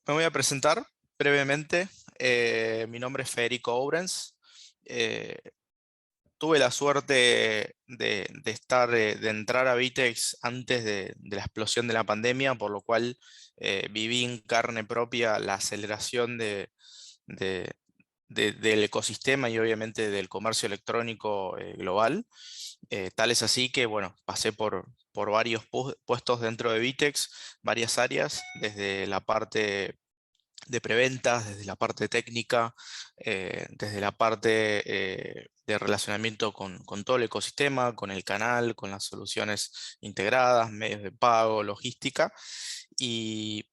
Me voy a presentar brevemente. Mi nombre es Federico Ourens. Eh, Tuve la suerte de entrar a Vitex antes de la explosión de la pandemia, por lo cual viví en carne propia la aceleración de- del ecosistema y obviamente del comercio electrónico global. Tal es así que, bueno, pasé por varios puestos dentro de Vitex, varias áreas, desde la parte de preventas, desde la parte técnica, desde la parte de relacionamiento con todo el ecosistema, con el canal, con las soluciones integradas, medios de pago, logística. Y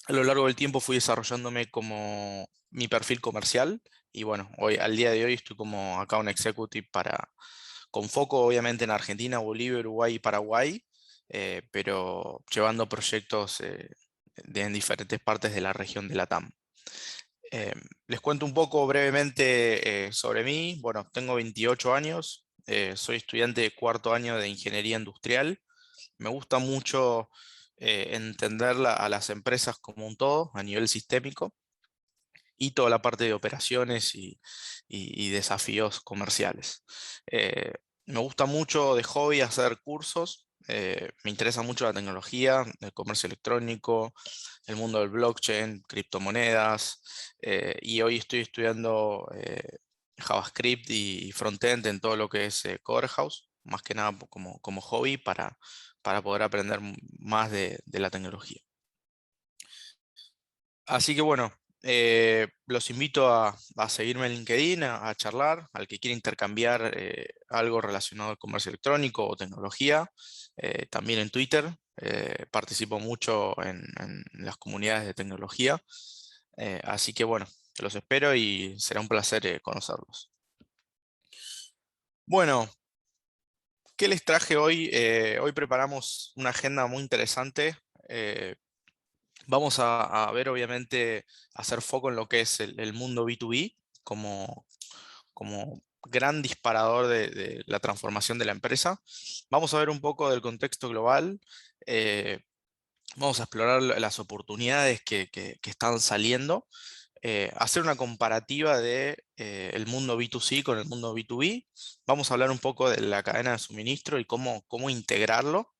a lo largo del tiempo fui desarrollándome como mi perfil comercial. Y bueno, al día de hoy estoy como account executive con foco obviamente en Argentina, Bolivia, Uruguay y Paraguay, pero llevando proyectos en diferentes partes de la región de Latam. Eh, Les cuento un poco brevemente sobre mí. Bueno, tengo 28 años, soy estudiante de cuarto año de ingeniería industrial. Me gusta mucho entender a las empresas como un todo, a nivel sistémico, y toda la parte de operaciones y desafíos comerciales. Eh, Me gusta mucho de hobby hacer cursos. Me interesa mucho la tecnología, el comercio electrónico, el mundo del blockchain, criptomonedas, y hoy estoy estudiando JavaScript y frontend en todo lo que es Core House, más que nada como hobby para poder aprender más de la tecnología. Así que bueno, los invito a seguirme en LinkedIn, a charlar, al que quiera intercambiar algo relacionado al comercio electrónico o tecnología. También en Twitter, participo mucho en las comunidades de tecnología. Así que bueno, los espero y será un placer conocerlos. Bueno, ¿qué les traje hoy? Hoy preparamos una agenda muy interesante. Eh, Vamos a ver, obviamente, hacer foco en lo que es el mundo B2B como gran disparador de la transformación de la empresa. Vamos a ver un poco del contexto global. eh, Vamos a explorar las oportunidades que están saliendo. Hacer una comparativa de el mundo B2C con el mundo B2B. Vamos a hablar un poco de la cadena de suministro y cómo integrarlo.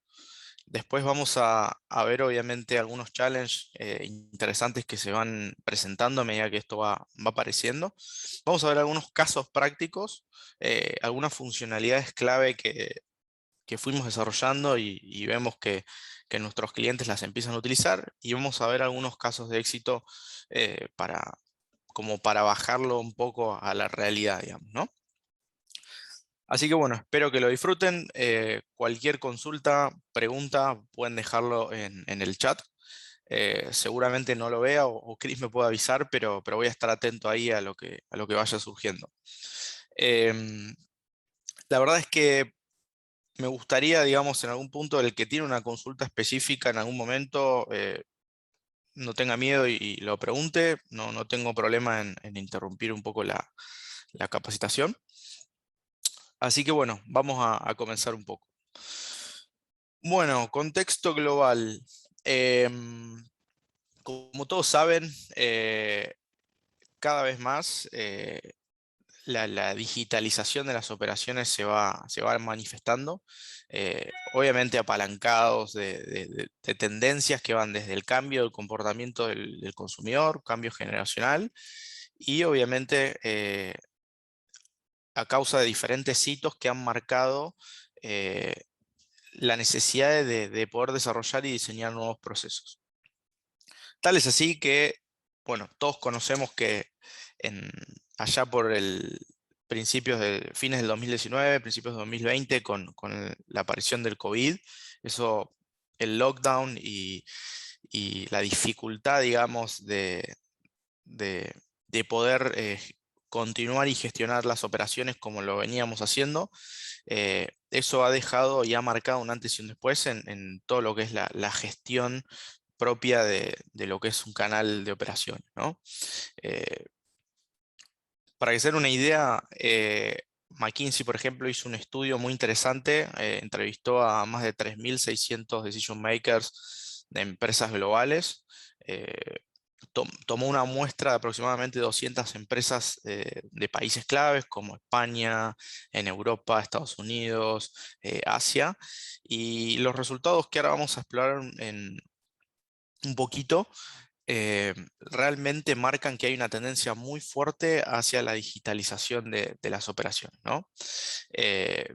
Después vamos a ver obviamente algunos challenges interesantes que se van presentando a medida que esto va apareciendo. Vamos a ver algunos casos prácticos, algunas funcionalidades clave que fuimos desarrollando y vemos que nuestros clientes las empiezan a utilizar, y vamos a ver algunos casos de éxito como para bajarlo un poco a la realidad, digamos, ¿no? Así que bueno, espero que lo disfruten. Cualquier consulta, pregunta, pueden dejarlo en el chat. Seguramente no lo vea o Chris me puede avisar, pero voy a estar atento ahí a lo que vaya surgiendo. Em, la verdad es que me gustaría, digamos, en algún punto, el que tiene una consulta específica en algún momento, no tenga miedo y lo pregunte. No tengo problema en interrumpir un poco la capacitación. Así que bueno, vamos a comenzar un poco. Bueno, contexto global. Em, Como todos saben, cada vez más la digitalización de las operaciones se va manifestando, obviamente apalancados de tendencias que van desde el cambio del comportamiento del consumidor, cambio generacional, y obviamente a causa de diferentes hitos que han marcado eh, la necesidad de poder desarrollar y diseñar nuevos procesos. Tal es así que, bueno, todos conocemos que en, allá por el fines del 2019, principios de 2020, con la aparición del COVID, eso, el lockdown y la dificultad, digamos, de, de poder continuar y gestionar las operaciones como lo veníamos haciendo, eso ha dejado y ha marcado un antes y un después en todo lo que es la gestión propia de lo que es un canal de operaciones, ¿no? Eh, para que se den una idea, McKinsey, por ejemplo, hizo un estudio muy interesante, entrevistó a más de 3.600 decision makers de empresas globales. tomó una muestra de aproximadamente 200 empresas de países claves como España, en Europa, Estados Unidos, Asia, y los resultados que ahora vamos a explorar en un poquito realmente marcan que hay una tendencia muy fuerte hacia la digitalización de las operaciones, ¿no? Eh,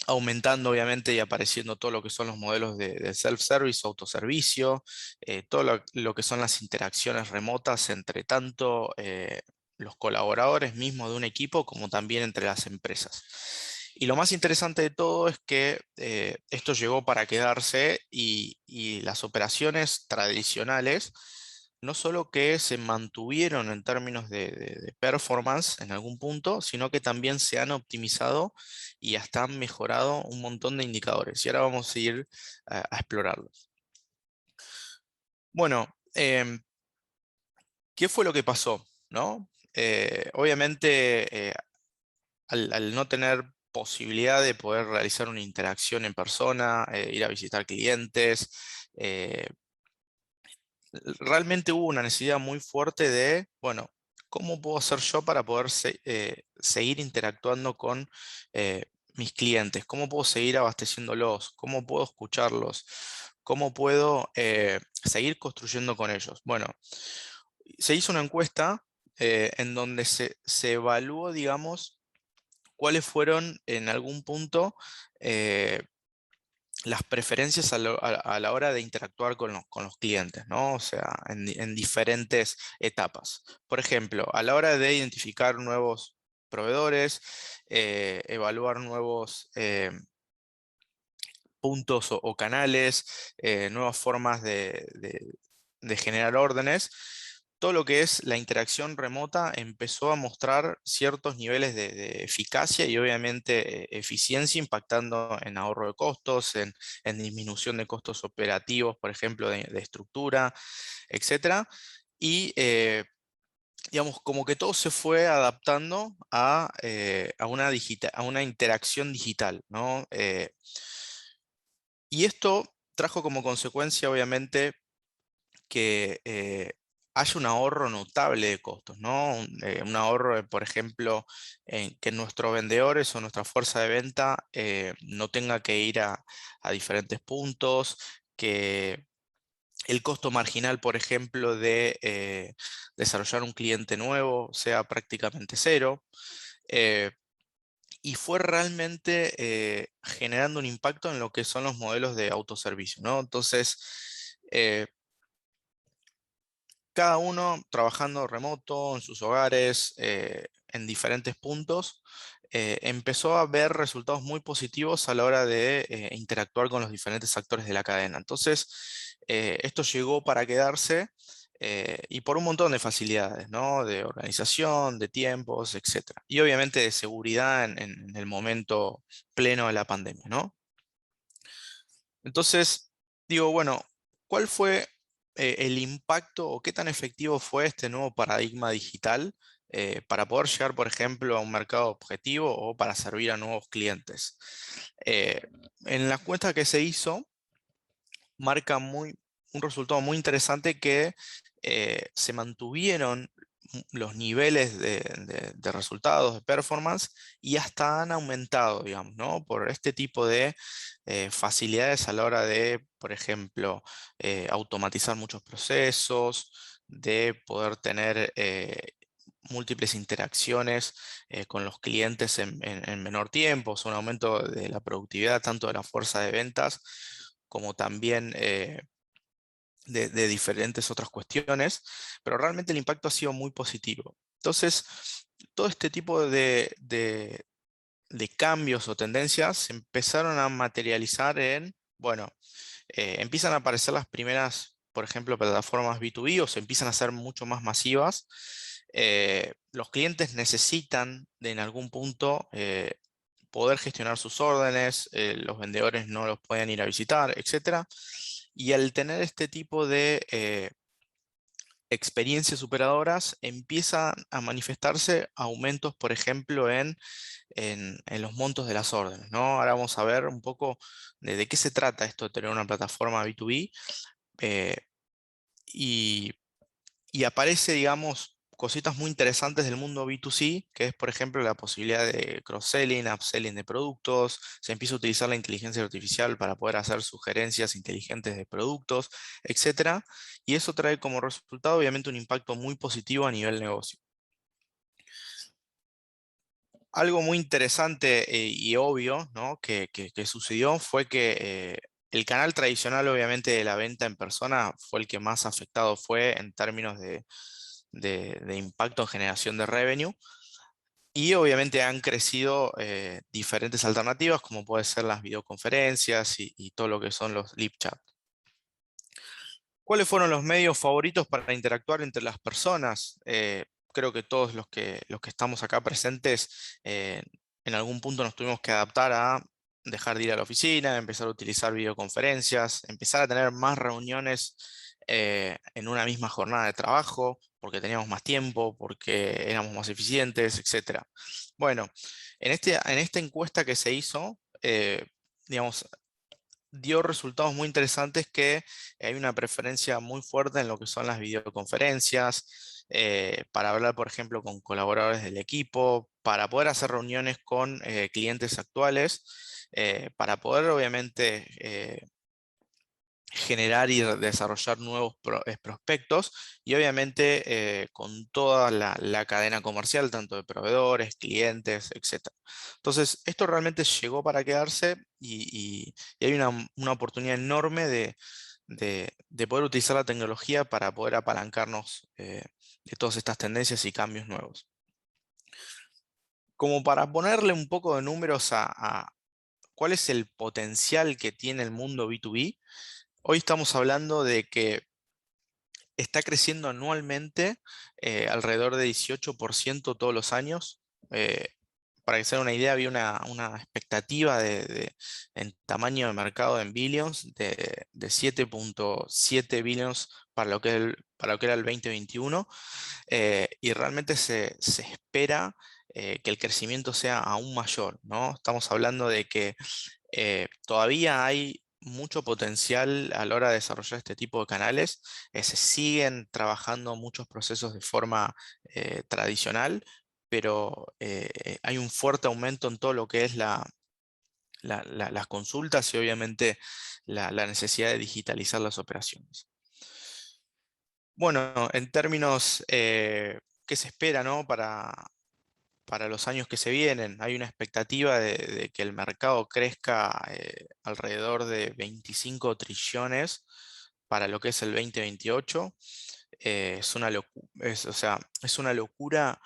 Aumentando obviamente y apareciendo todo lo que son los modelos de self-service, autoservicio, todo lo que son las interacciones remotas entre tanto los colaboradores mismos de un equipo como también entre las empresas. Y lo más interesante de todo es que esto llegó para quedarse y las operaciones tradicionales no solo que se mantuvieron en términos de performance en algún punto, sino que también se han optimizado y hasta han mejorado un montón de indicadores. Y ahora vamos a ir a explorarlos. Bueno, ¿qué fue lo que pasó? ¿No? Obviamente, al no tener posibilidad de poder realizar una interacción en persona, ir a visitar clientes, realmente hubo una necesidad muy fuerte de, bueno, ¿cómo puedo hacer yo para poder seguir interactuando con mis clientes? ¿Cómo puedo seguir abasteciéndolos? ¿Cómo puedo escucharlos? ¿Cómo puedo seguir construyendo con ellos? Bueno, se hizo una encuesta en donde se evaluó, digamos, cuáles fueron en algún punto las preferencias a la hora de interactuar con los clientes, ¿no? O sea, en diferentes etapas. Por ejemplo, a la hora de identificar nuevos proveedores, evaluar nuevos puntos o canales, nuevas formas de generar órdenes. Todo lo que es la interacción remota empezó a mostrar ciertos niveles de eficacia y obviamente eficiencia, impactando en ahorro de costos, en disminución de costos operativos, por ejemplo, de estructura, etcétera. Y digamos, como que todo se fue adaptando a una interacción digital, ¿no? Y esto trajo como consecuencia, obviamente, que haya un ahorro notable de costos, ¿no? Un ahorro, por ejemplo, en que nuestros vendedores o nuestra fuerza de venta no tenga que ir a diferentes puntos, que el costo marginal, por ejemplo, de desarrollar un cliente nuevo sea prácticamente cero. eh, y fue realmente generando un impacto en lo que son los modelos de autoservicio, ¿no? Entonces, cada uno trabajando remoto en sus hogares, en diferentes puntos, empezó a ver resultados muy positivos a la hora de interactuar con los diferentes actores de la cadena. Entonces, esto llegó para quedarse y por un montón de facilidades, ¿no? De organización, de tiempos, etcétera. Y obviamente de seguridad en el momento pleno de la pandemia, ¿no? Entonces, digo, bueno, ¿cuál fue el impacto o qué tan efectivo fue este nuevo paradigma digital para poder llegar, por ejemplo, a un mercado objetivo o para servir a nuevos clientes? Eh, en la encuesta que se hizo, marca un resultado muy interesante que se mantuvieron los niveles de resultados, de performance, y hasta han aumentado, digamos, ¿no? Por este tipo de facilidades a la hora de, por ejemplo, automatizar muchos procesos, de poder tener múltiples interacciones con los clientes en menor tiempo, o sea, un aumento de la productividad tanto de la fuerza de ventas como también de diferentes otras cuestiones, pero realmente el impacto ha sido muy positivo. Entonces, todo este tipo de cambios o tendencias se empezaron a materializar en, bueno, empiezan a aparecer las primeras, por ejemplo, plataformas B2B o se empiezan a hacer mucho más masivas. Los clientes necesitan en algún punto poder gestionar sus órdenes, los vendedores no los pueden ir a visitar, etcétera. Y al tener este tipo de experiencias superadoras, empiezan a manifestarse aumentos, por ejemplo, en los montos de las órdenes, ¿no? Ahora vamos a ver un poco de qué se trata esto de tener una plataforma B2B. eh, y, y aparece, digamos, cositas muy interesantes del mundo B2C, que es, por ejemplo, la posibilidad de cross-selling, upselling de productos. Se empieza a utilizar la inteligencia artificial para poder hacer sugerencias inteligentes de productos, etcétera. Y eso trae como resultado, obviamente, un impacto muy positivo a nivel negocio. Algo muy interesante y obvio, ¿no? que sucedió fue que el canal tradicional, obviamente, de la venta en persona fue el que más afectado fue en términos de impacto en generación de revenue. Y obviamente han crecido diferentes alternativas, como puede ser las videoconferencias y todo lo que son los live chat. ¿Cuáles fueron los medios favoritos para interactuar entre las personas? Creo que todos los que estamos acá presentes en algún punto nos tuvimos que adaptar a dejar de ir a la oficina, empezar a utilizar videoconferencias, empezar a tener más reuniones en una misma jornada de trabajo, porque teníamos más tiempo, porque éramos más eficientes, etcétera. Bueno, en esta encuesta que se hizo, digamos, dio resultados muy interesantes que hay una preferencia muy fuerte en lo que son las videoconferencias, para hablar, por ejemplo, con colaboradores del equipo, para poder hacer reuniones con clientes actuales, para poder, obviamente, generar y desarrollar nuevos prospectos y obviamente con toda la cadena comercial, tanto de proveedores, clientes, etcétera. Entonces, esto realmente llegó para quedarse y hay una oportunidad enorme de poder utilizar la tecnología para poder apalancarnos de todas estas tendencias y cambios nuevos. Como para ponerle un poco de números a cuál es el potencial que tiene el mundo B2B, hoy estamos hablando de que está creciendo anualmente alrededor de 18% todos los años. Eh, para que se den una idea, había una expectativa en tamaño de mercado en billions de 7,7 billions para lo que era el 2021. Y realmente se espera que el crecimiento sea aún mayor, ¿no? Estamos hablando de que todavía hay mucho potencial a la hora de desarrollar este tipo de canales. Se siguen trabajando muchos procesos de forma tradicional, pero hay un fuerte aumento en todo lo que es las consultas y obviamente la necesidad de digitalizar las operaciones. Bueno, en términos, ¿qué se espera, no? Para los años que se vienen. Hay una expectativa de que el mercado crezca alrededor de 25 trillones para lo que es el 2028. O sea, es una locura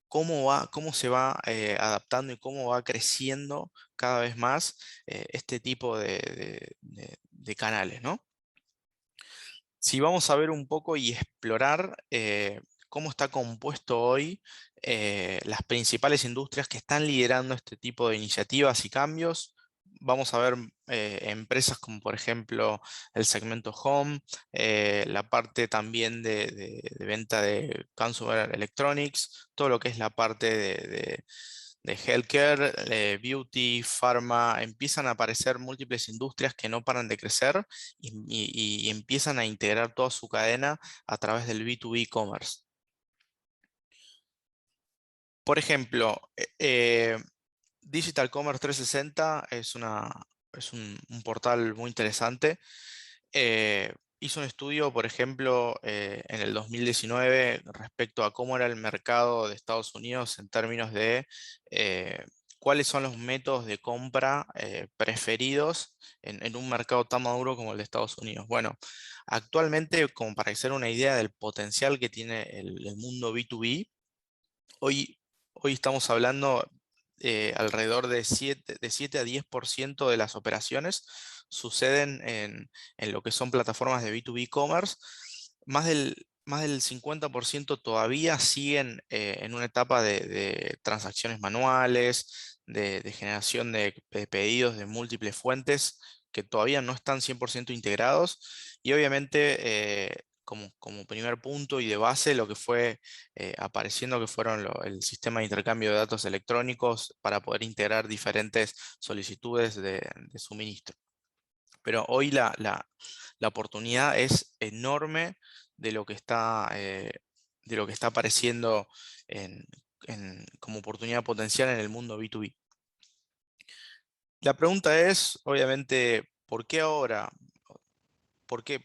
cómo se va adaptando y cómo va creciendo cada vez más este tipo de canales, ¿no? Si vamos a ver un poco y explorar cómo está compuesto hoy las principales industrias que están liderando este tipo de iniciativas y cambios, vamos a ver empresas como por ejemplo el segmento Home, la parte también de venta de Consumer Electronics, todo lo que es la parte de healthcare, beauty, pharma, empiezan a aparecer múltiples industrias que no paran de crecer y empiezan a integrar toda su cadena a través del B2B commerce. Por ejemplo, Digital Commerce 360 es un portal muy interesante. Hizo un estudio, por ejemplo, en el 2019 respecto a cómo era el mercado de Estados Unidos en términos de cuáles son los métodos de compra preferidos en un mercado tan maduro como el de Estados Unidos. Bueno, actualmente, como para hacer una idea del potencial que tiene el mundo B2B, Hoy, hoy estamos hablando alrededor de 7 a 10% de las operaciones suceden en lo que son plataformas de B2B commerce. Más del 50% todavía siguen en una etapa de transacciones manuales, de generación de pedidos de múltiples fuentes que todavía no están 100% integrados. Y obviamente, como primer punto y de base, lo que fue apareciendo que fueron el sistema de intercambio de datos electrónicos para poder integrar diferentes solicitudes de suministro. Pero hoy la oportunidad es enorme de lo que está apareciendo en- como oportunidad potencial en el mundo B2B. La pregunta es, obviamente, ¿por qué ahora? ¿Por qué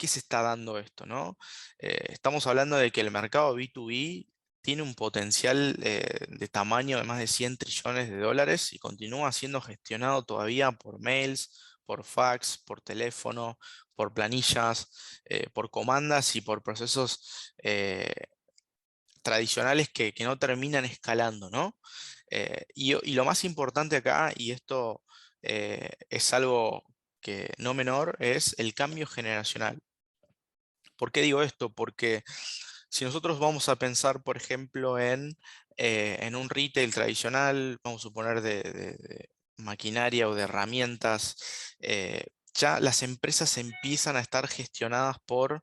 se está dando esto, no? Estamos hablando de que el mercado B2B tiene un potencial de tamaño de más de 100 trillones de dólares y continúa siendo gestionado todavía por mails, por fax, por teléfono, por planillas, por comandas y por procesos tradicionales que no terminan escalando, ¿no? Y lo más importante acá, y esto es algo que no menor, es el cambio generacional. ¿Por qué digo esto? Porque si nosotros vamos a pensar, por ejemplo, en un retail tradicional, vamos a suponer de maquinaria o de herramientas, ya las empresas empiezan a estar gestionadas por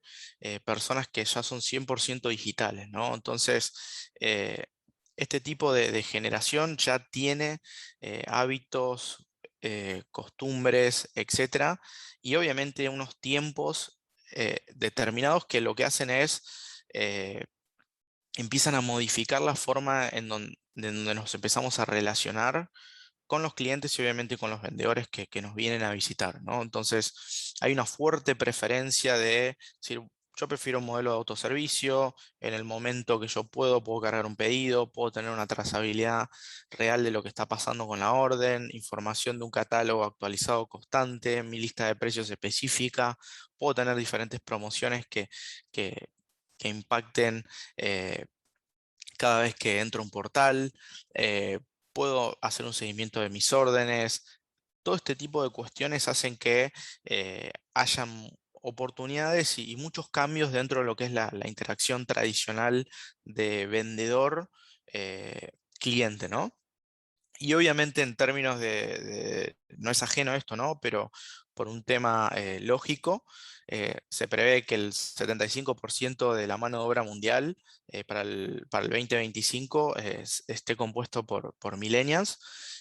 personas que ya son 100% digitales, ¿no? Entonces, este tipo de generación ya tiene hábitos, costumbres, etcétera, y obviamente unos tiempos determinados que lo que hacen es empiezan a modificar la forma en donde nos empezamos a relacionar con los clientes y obviamente con los vendedores que nos vienen a visitar, ¿no? Entonces, hay una fuerte preferencia de decir, yo prefiero un modelo de autoservicio, en el momento que yo puedo cargar un pedido, puedo tener una trazabilidad real de lo que está pasando con la orden, información de un catálogo actualizado constante, mi lista de precios específica, puedo tener diferentes promociones que, que impacten eh, cada vez que entro a un portal, eh, puedo hacer un seguimiento de mis órdenes. Todo este tipo de cuestiones hacen que hayan oportunidades y muchos cambios dentro de lo que es la interacción tradicional de vendedor-cliente, ¿no? Y obviamente en términos no es ajeno a esto, ¿no? Pero por un tema lógico, se prevé que el 75% de la mano de obra mundial para el 2025 esté compuesto por millennials.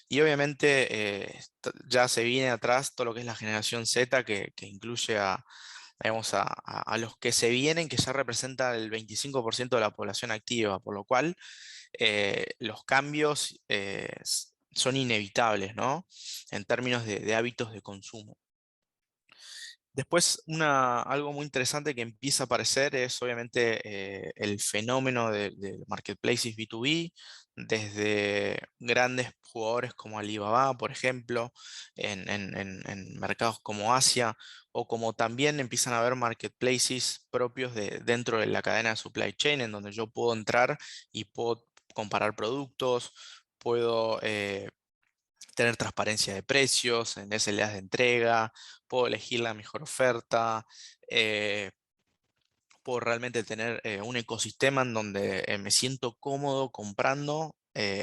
Y obviamente ya se viene atrás todo lo que es la generación Z, que incluye digamos, a los que se vienen, que ya representa el 25% de la población activa, por lo cual los cambios son inevitables, ¿no? En términos de hábitos de consumo. Después, algo muy interesante que empieza a aparecer es obviamente el fenómeno de marketplaces B2B, desde grandes jugadores como Alibaba, por ejemplo, en mercados como Asia, o como también empiezan a haber marketplaces propios dentro de la cadena de supply chain, en donde yo puedo entrar y puedo comparar productos, puedo tener transparencia de precios, en SLAs de entrega, puedo elegir la mejor oferta, eh, puedo realmente tener un ecosistema en donde me siento cómodo comprando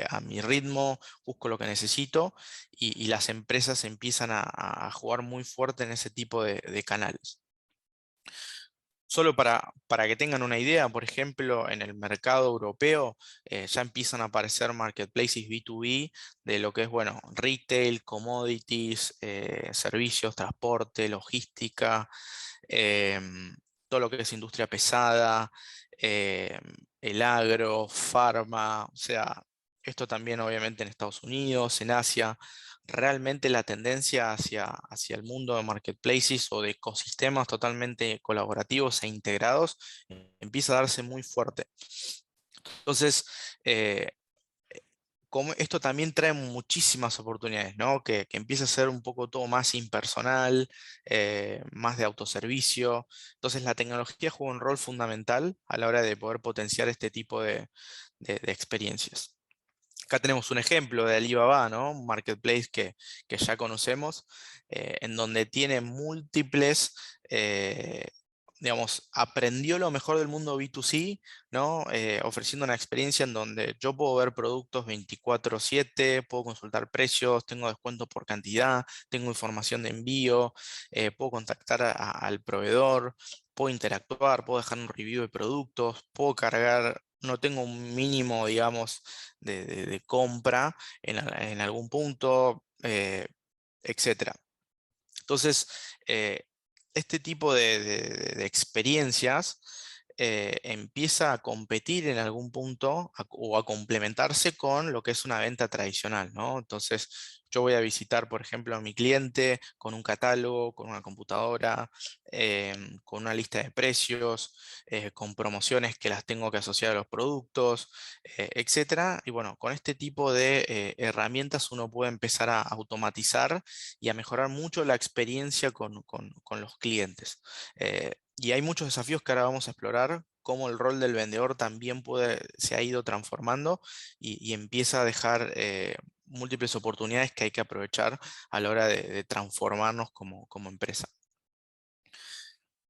a mi ritmo, busco lo que necesito y las empresas empiezan a jugar muy fuerte en ese tipo de canales. Solo para que tengan una idea, por ejemplo, en el mercado europeo ya empiezan a aparecer marketplaces B2B de lo que es, bueno, retail, commodities, servicios, transporte, logística, todo lo que es industria pesada, em, el agro, farma, o sea, esto también obviamente en Estados Unidos, en Asia. Realmente la tendencia hacia el mundo de marketplaces o de ecosistemas totalmente colaborativos e integrados empieza a darse muy fuerte. Entonces, eh, como esto también trae muchísimas oportunidades, ¿no? Que empieza a ser un poco todo más impersonal, más de autoservicio. Entonces, la tecnología juega un rol fundamental a la hora de poder potenciar este tipo de experiencias. Acá tenemos un ejemplo de Alibaba, ¿no? Un marketplace que ya conocemos, en donde tiene múltiples, digamos, aprendió lo mejor del mundo B2C, ¿no? Ofreciendo una experiencia en donde yo puedo ver productos 24/7, puedo consultar precios, tengo descuento por cantidad, tengo información de envío, puedo contactar al proveedor, puedo interactuar, puedo dejar un review de productos, puedo cargar, no tengo un mínimo, digamos, de compra en algún punto, etcétera. Entonces, este tipo de experiencias empieza a competir en algún punto o a complementarse con lo que es una venta tradicional, ¿no? Entonces, yo voy a visitar, por ejemplo, a mi cliente con un catálogo, con una computadora, con una lista de precios, con promociones que las tengo que asociar a los productos, etcétera. Y bueno, con este tipo de herramientas uno puede empezar a automatizar y a mejorar mucho la experiencia con los clientes. Y hay muchos desafíos que ahora vamos a explorar, cómo el rol del vendedor también se ha ido transformando y empieza a dejar múltiples oportunidades que hay que aprovechar a la hora de transformarnos como empresa.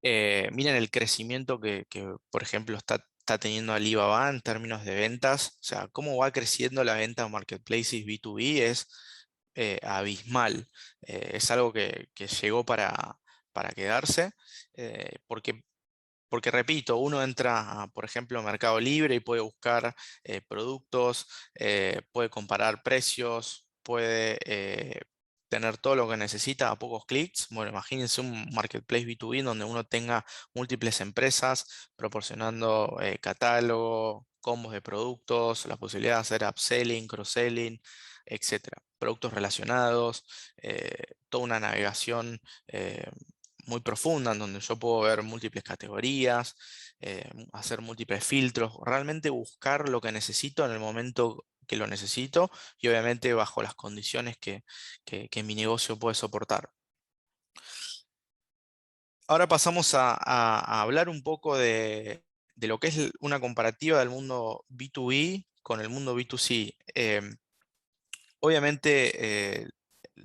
Miren el crecimiento que, por ejemplo, está teniendo Alibaba en términos de ventas. O sea, cómo va creciendo la venta en marketplaces B2B es abismal. Es algo que llegó para quedarse, porque repito, uno entra, por ejemplo, a Mercado Libre y puede buscar productos, puede comparar precios, puede tener todo lo que necesita a pocos clics. Bueno, imagínense un marketplace B2B donde uno tenga múltiples empresas proporcionando catálogo, combos de productos, la posibilidad de hacer upselling, cross-selling, etcétera. Productos relacionados, toda una navegación muy profunda en donde yo puedo ver múltiples categorías, hacer múltiples filtros, realmente buscar lo que necesito en el momento que lo necesito y obviamente bajo las condiciones que mi negocio puede soportar. Ahora pasamos a hablar un poco de lo que es una comparativa del mundo B2B con el mundo B2C. Obviamente,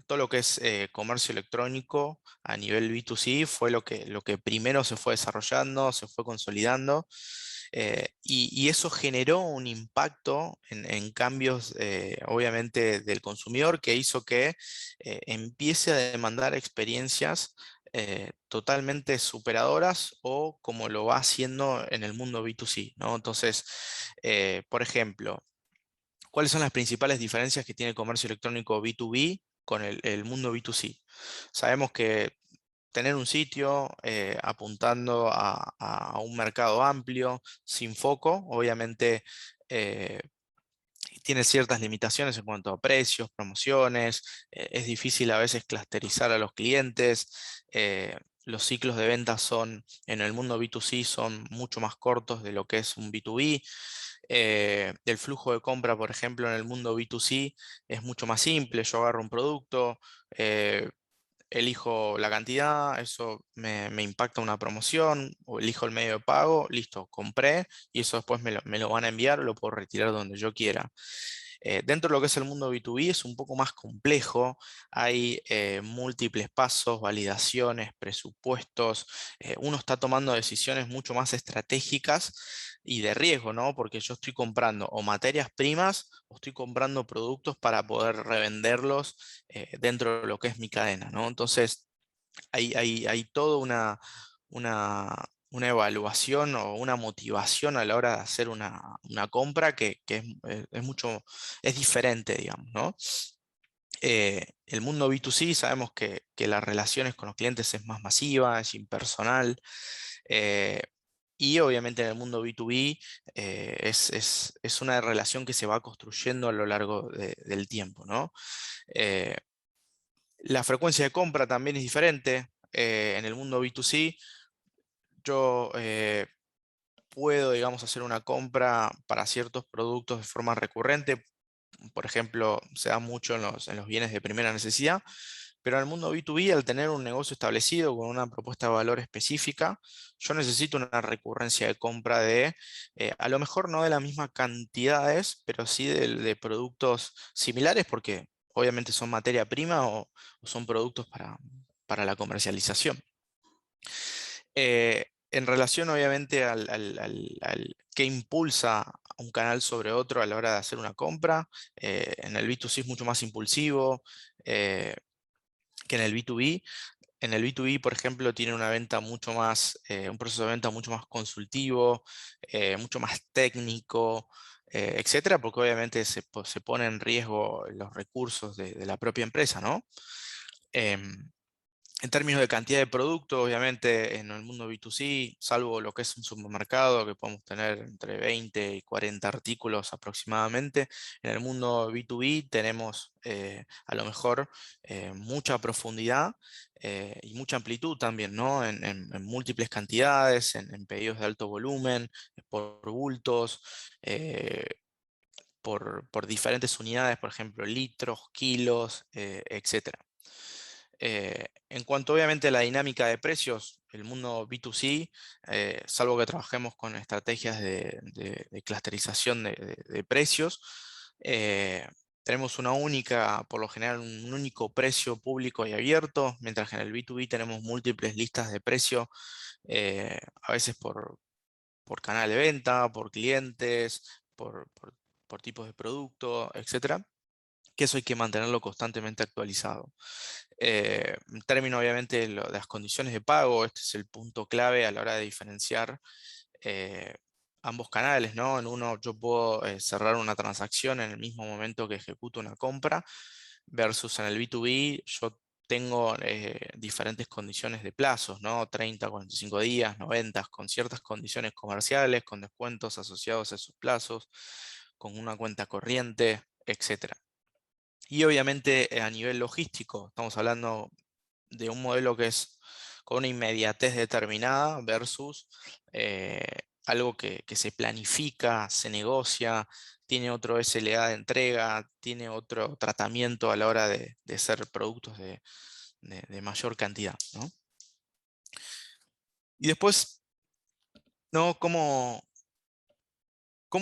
todo lo que es comercio electrónico a nivel B2C fue lo que primero se fue desarrollando, se fue consolidando, y eso generó un impacto en cambios, obviamente, del consumidor que hizo que empiece a demandar experiencias totalmente superadoras o como lo va haciendo en el mundo B2C, ¿no? Entonces, por ejemplo, ¿cuáles son las principales diferencias que tiene el comercio electrónico B2B con el mundo B2C? Sabemos que tener un sitio apuntando a un mercado amplio, sin foco, obviamente eh, tiene ciertas limitaciones en cuanto a precios, promociones, es difícil a veces clusterizar a los clientes, los ciclos de ventas en el mundo B2C son mucho más cortos de lo que es un B2B. El flujo de compra, por ejemplo, en el mundo B2C es mucho más simple. Yo agarro un producto, eh, elijo la cantidad, eso me impacta una promoción, o elijo el medio de pago, listo, compré y eso después me lo van a enviar o lo puedo retirar donde yo quiera. Dentro de lo que es el mundo B2B es un poco más complejo, hay múltiples pasos, validaciones, presupuestos, uno está tomando decisiones mucho más estratégicas y de riesgo, ¿no? Porque yo estoy comprando o materias primas o estoy comprando productos para poder revenderlos dentro de lo que es mi cadena, ¿no? Entonces, hay toda una evaluación o una motivación a la hora de hacer una compra que es mucho, es diferente, digamos, ¿no? El mundo B2C sabemos que las relaciones con los clientes es más masiva, es impersonal, eh, y obviamente en el mundo B2B es una relación que se va construyendo a lo largo del tiempo, ¿no? Eh, la frecuencia de compra también es diferente. En el mundo B2C, yo puedo, digamos, hacer una compra para ciertos productos de forma recurrente. Por ejemplo, se da mucho en los bienes de primera necesidad. Pero en el mundo B2B, al tener un negocio establecido con una propuesta de valor específica, yo necesito una recurrencia de compra a lo mejor no de las mismas cantidades, pero sí de productos similares, porque obviamente son materia prima o son productos para la comercialización. En relación, obviamente, al qué impulsa un canal sobre otro a la hora de hacer una compra, en el B2C es mucho más impulsivo que en el B2B. En el B2B, por ejemplo, tiene una venta mucho más, un proceso de venta mucho más consultivo, mucho más técnico, etcétera, porque obviamente se pone en riesgo los recursos de la propia empresa, ¿no? Em, En términos de cantidad de productos, obviamente en el mundo B2C, salvo lo que es un supermercado, que podemos tener entre 20 y 40 artículos aproximadamente, en el mundo B2B tenemos a lo mejor mucha profundidad y mucha amplitud también, ¿no? En múltiples cantidades, en pedidos de alto volumen, por bultos, por diferentes unidades, por ejemplo, litros, kilos, etc. En cuanto obviamente a la dinámica de precios, el mundo B2C, salvo que trabajemos con estrategias de clusterización de precios, eh, tenemos una única, por lo general, un único precio público y abierto, mientras que en el B2B tenemos múltiples listas de precio, a veces por canal de venta, por clientes, por tipos de producto, etcétera, que eso hay que mantenerlo constantemente actualizado. En términos, obviamente, de las condiciones de pago, este es el punto clave a la hora de diferenciar eh, ambos canales, ¿no? En uno yo puedo cerrar una transacción en el mismo momento que ejecuto una compra, versus en el B2B yo tengo diferentes condiciones de plazos, ¿no? 30, 45 días, 90, con ciertas condiciones comerciales, con descuentos asociados a esos plazos, con una cuenta corriente, etcétera. Y obviamente a nivel logístico, estamos hablando de un modelo que es con una inmediatez determinada versus eh, algo que se planifica, se negocia, tiene otro SLA de entrega, tiene otro tratamiento a la hora de hacer productos de mayor cantidad, ¿no? Y después, ¿no? ¿Cómo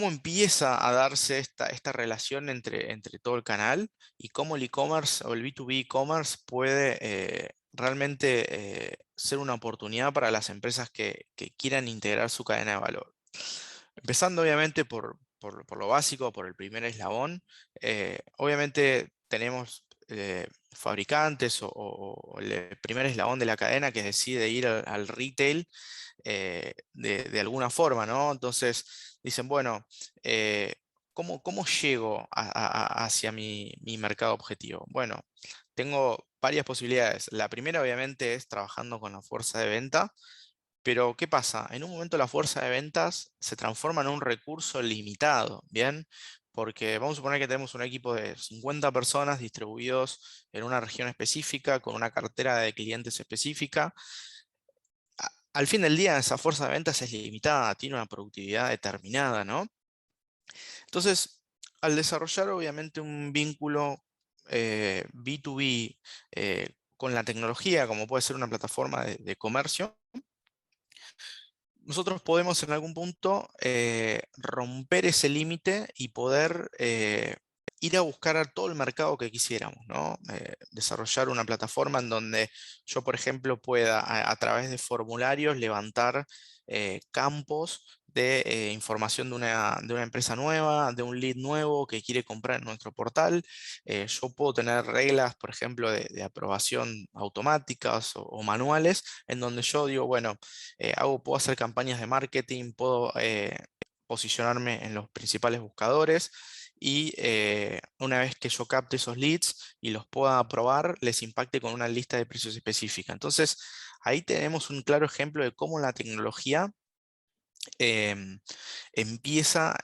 empieza a darse esta relación entre todo el canal y cómo el e-commerce o el B2B e-commerce puede realmente ser una oportunidad para las empresas que quieran integrar su cadena de valor? Empezando obviamente por lo básico, por el primer eslabón, obviamente tenemos fabricantes o el primer eslabón de la cadena que decide ir al retail de alguna forma, ¿no? Entonces dicen, bueno, eh, ¿cómo llego hacia mi mercado objetivo? Bueno, tengo varias posibilidades. La primera obviamente es trabajando con la fuerza de venta, pero ¿qué pasa? En un momento la fuerza de ventas se transforma en un recurso limitado, ¿bien? Porque vamos a suponer que tenemos un equipo de 50 personas distribuidos en una región específica, con una cartera de clientes específica. Al fin del día, esa fuerza de ventas es limitada, tiene una productividad determinada, ¿no? Entonces, al desarrollar obviamente un vínculo B2B con la tecnología, como puede ser una plataforma de comercio, nosotros podemos en algún punto romper ese límite y poder ir a buscar a todo el mercado que quisiéramos, ¿no? Desarrollar una plataforma en donde yo, por ejemplo, pueda a través de formularios levantar campos de información de una empresa nueva, de un lead nuevo que quiere comprar en nuestro portal. Yo puedo tener reglas, por ejemplo, de aprobación automáticas o manuales, en donde yo digo, bueno, puedo hacer campañas de marketing, puedo posicionarme en los principales buscadores y una vez que yo capte esos leads y los pueda probar, les impacte con una lista de precios específica. Entonces, ahí tenemos un claro ejemplo de cómo la tecnología em, empieza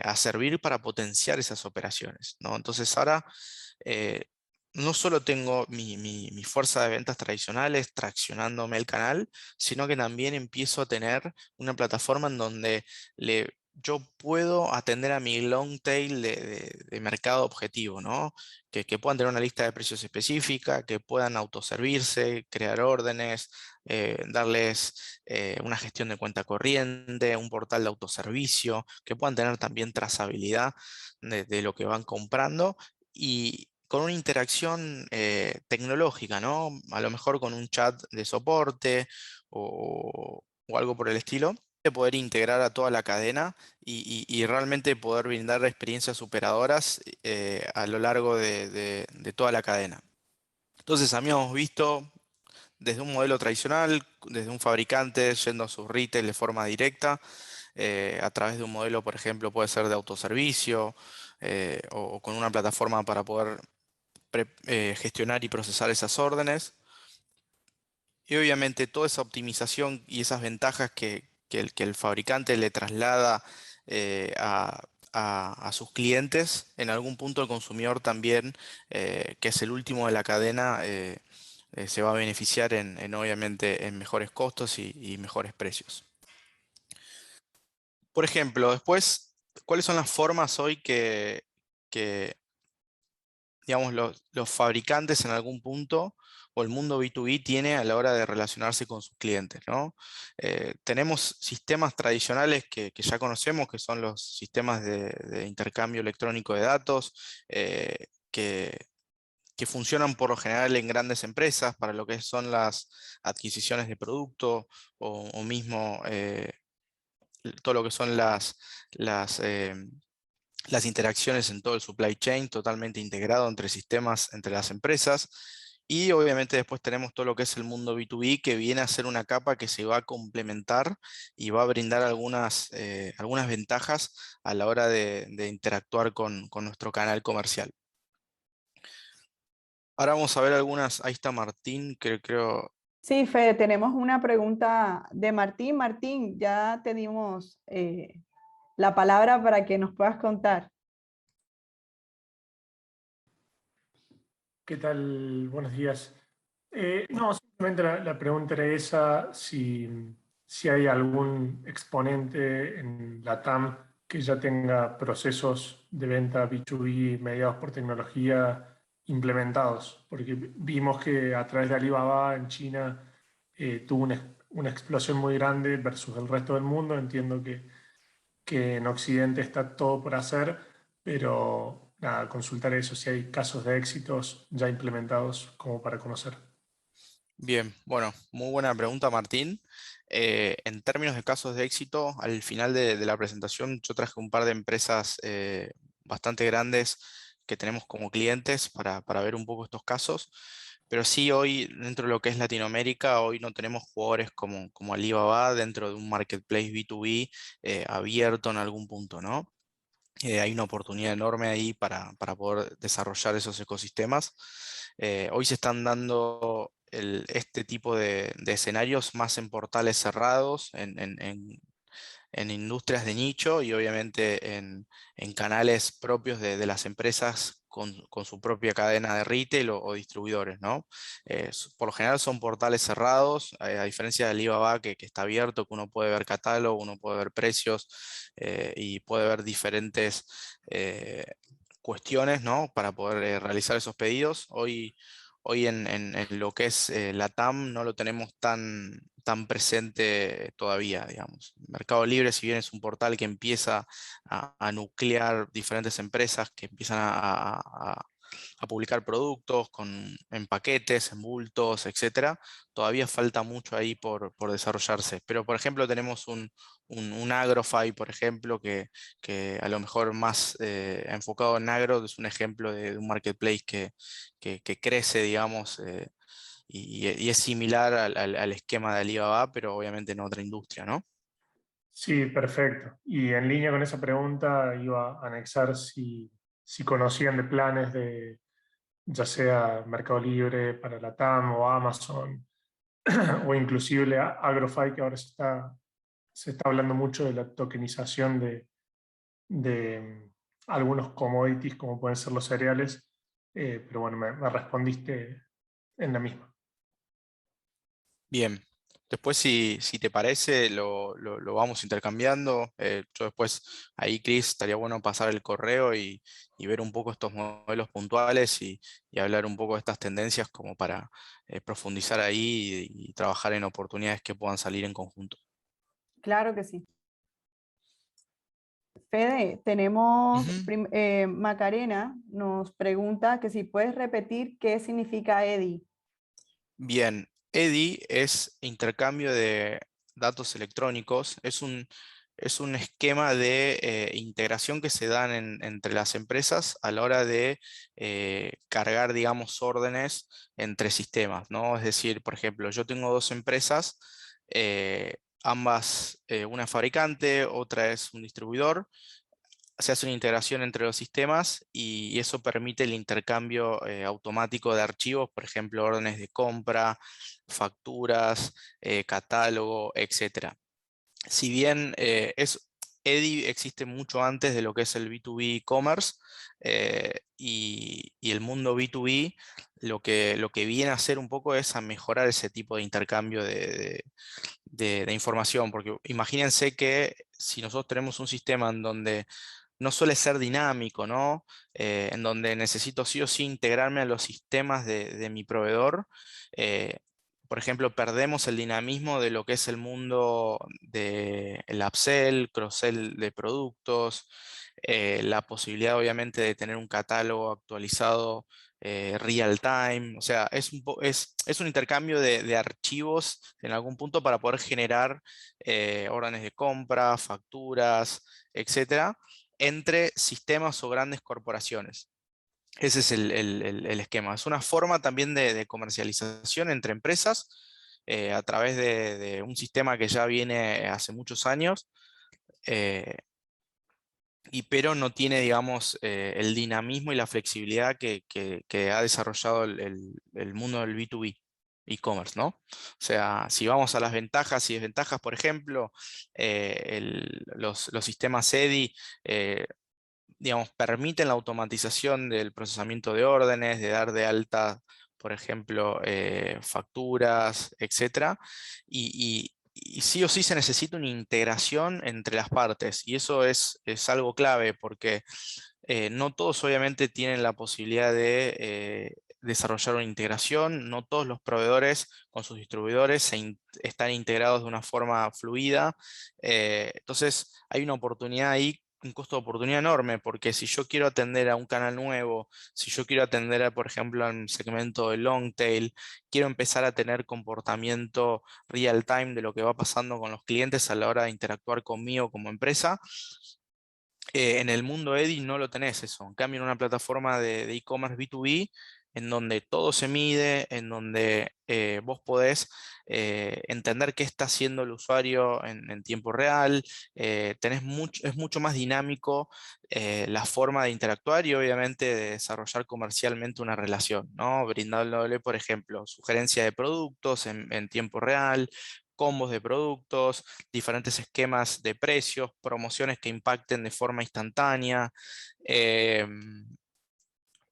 a servir para potenciar esas operaciones, ¿no? Entonces ahora eh, no solo tengo mi fuerza de ventas tradicionales traccionándome el canal, sino que también empiezo a tener una plataforma en donde yo puedo atender a mi long tail de mercado objetivo, ¿no? Que puedan tener una lista de precios específica, que puedan autoservirse, crear órdenes, darles una gestión de cuenta corriente, un portal de autoservicio, que puedan tener también trazabilidad de lo que van comprando y con una interacción tecnológica, ¿no? A lo mejor con un chat de soporte o algo por el estilo, de poder integrar a toda la cadena y realmente poder brindar experiencias superadoras a lo largo de toda la cadena. Entonces, habíamos visto desde un modelo tradicional, desde un fabricante yendo a su retail de forma directa, a través de un modelo, por ejemplo, puede ser de autoservicio, o con una plataforma para poder gestionar y procesar esas órdenes. Y obviamente toda esa optimización y esas ventajas que el fabricante le traslada a sus clientes, en algún punto el consumidor también, que es el último de la cadena, se va a beneficiar obviamente en mejores costos y mejores precios. Por ejemplo, después, ¿cuáles son las formas hoy que digamos, los fabricantes en algún punto o el mundo B2B tiene a la hora de relacionarse con sus clientes, ¿no? Tenemos sistemas tradicionales que ya conocemos, que son los sistemas de intercambio electrónico de datos, que funcionan por lo general en grandes empresas para lo que son las adquisiciones de producto o mismo todo lo que son las interacciones en todo el supply chain, totalmente integrado entre sistemas, entre las empresas. Y obviamente después tenemos todo lo que es el mundo B2B, que viene a ser una capa que se va a complementar y va a brindar algunas ventajas a la hora de interactuar con nuestro canal comercial. Ahora vamos a ver algunas. Ahí está Martín, que creo. Sí, Fede, tenemos una pregunta de Martín. Martín, ya te dimos la palabra para que nos puedas contar. ¿Qué tal? Buenos días. No, simplemente la pregunta era esa, si hay algún exponente en la TAM que ya tenga procesos de venta B2B mediados por tecnología implementados, porque vimos que a través de Alibaba en China tuvo una explosión muy grande versus el resto del mundo. Entiendo que en Occidente está todo por hacer, pero nada, consultar eso, si hay casos de éxitos ya implementados como para conocer. Bien, bueno, muy buena pregunta, Martín. En términos de casos de éxito, al final de la presentación yo traje un par de empresas bastante grandes que tenemos como clientes para ver un poco estos casos, pero sí hoy dentro de lo que es Latinoamérica, hoy no tenemos jugadores como Alibaba dentro de un marketplace B2B abierto en algún punto, ¿no? Hay una oportunidad enorme ahí para poder desarrollar esos ecosistemas. Hoy se están dando este tipo de escenarios más en portales cerrados, en industrias de nicho y obviamente en canales propios de las empresas con su propia cadena de retail o distribuidores, ¿no? Por lo general son portales cerrados, a diferencia de Alibaba que está abierto, que uno puede ver catálogo, uno puede ver precios y puede ver diferentes cuestiones, ¿no? Para poder realizar esos pedidos. Hoy en lo que es la TAM no lo tenemos tan presente todavía, digamos. Mercado Libre, si bien es un portal que empieza a nuclear diferentes empresas que empiezan a publicar productos en paquetes, en bultos, etcétera, todavía falta mucho ahí por desarrollarse. Pero, por ejemplo, tenemos un Agrofy, por ejemplo, que a lo mejor más enfocado en agro, es un ejemplo de un marketplace que crece, digamos, y es similar al esquema de Alibaba, pero obviamente en otra industria, ¿no? Sí, perfecto. Y en línea con esa pregunta iba a anexar si conocían de planes de ya sea Mercado Libre para la TAM o Amazon o inclusive Agrofy, que ahora se está hablando mucho de la tokenización de algunos commodities como pueden ser los cereales, pero bueno, me respondiste en la misma. Bien. Después, si te parece, lo vamos intercambiando. Yo después, ahí, Chris, estaría bueno pasar el correo y ver un poco estos modelos puntuales y hablar un poco de estas tendencias como para profundizar ahí y trabajar en oportunidades que puedan salir en conjunto. Claro que sí. Fede, tenemos, Ujú. Macarena nos pregunta que si puedes repetir qué significa EDI. Bien, EDI es intercambio de datos electrónicos, es un esquema de integración que se dan entre las empresas a la hora de cargar, digamos, órdenes entre sistemas, ¿no? Es decir, por ejemplo, yo tengo dos empresas, ambas, una es fabricante, otra es un distribuidor. se hace una integración entre los sistemas y eso permite el intercambio automático de archivos, por ejemplo, órdenes de compra, facturas, catálogo, etc. Si bien EDI existe mucho antes de lo que es el B2B e-commerce, y el mundo B2B lo que viene a hacer un poco es a mejorar ese tipo de intercambio de información, porque imagínense que si nosotros tenemos un sistema en donde no suele ser dinámico, ¿no? En donde necesito sí o sí integrarme a los sistemas de mi proveedor. eh, por ejemplo, perdemos el dinamismo de lo que es el mundo del upsell, cross-sell de productos, la posibilidad obviamente de tener un catálogo actualizado real time. O sea, es un intercambio de archivos en algún punto para poder generar órdenes de compra, facturas, etcétera, entre sistemas o grandes corporaciones. Ese es el esquema. Es una forma también de comercialización entre empresas a través de un sistema que ya viene hace muchos años, eh, pero no tiene, digamos, el dinamismo y la flexibilidad que ha desarrollado el mundo del B2B e-commerce, ¿no? O sea, si vamos a las ventajas y desventajas, por ejemplo, los sistemas EDI digamos, permiten la automatización del procesamiento de órdenes, de dar de alta, por ejemplo, facturas, etcétera, y sí o sí se necesita una integración entre las partes, y eso es algo clave, porque no todos obviamente tienen la posibilidad de desarrollar una integración, no todos los proveedores con sus distribuidores están integrados de una forma fluida, entonces hay una oportunidad ahí, un costo de oportunidad enorme, porque si yo quiero atender a un canal nuevo, si yo quiero atender, por ejemplo, al segmento de long tail, quiero empezar a tener comportamiento real time de lo que va pasando con los clientes a la hora de interactuar conmigo como empresa, en el mundo EDI no lo tenés eso. En cambio, en una plataforma de e-commerce B2B, en donde todo se mide, en donde vos podés entender qué está haciendo el usuario en tiempo real, es mucho más dinámico la forma de interactuar y obviamente de desarrollar comercialmente una relación, ¿no? Brindándole, por ejemplo, sugerencia de productos en tiempo real, combos de productos, diferentes esquemas de precios, promociones que impacten de forma instantánea,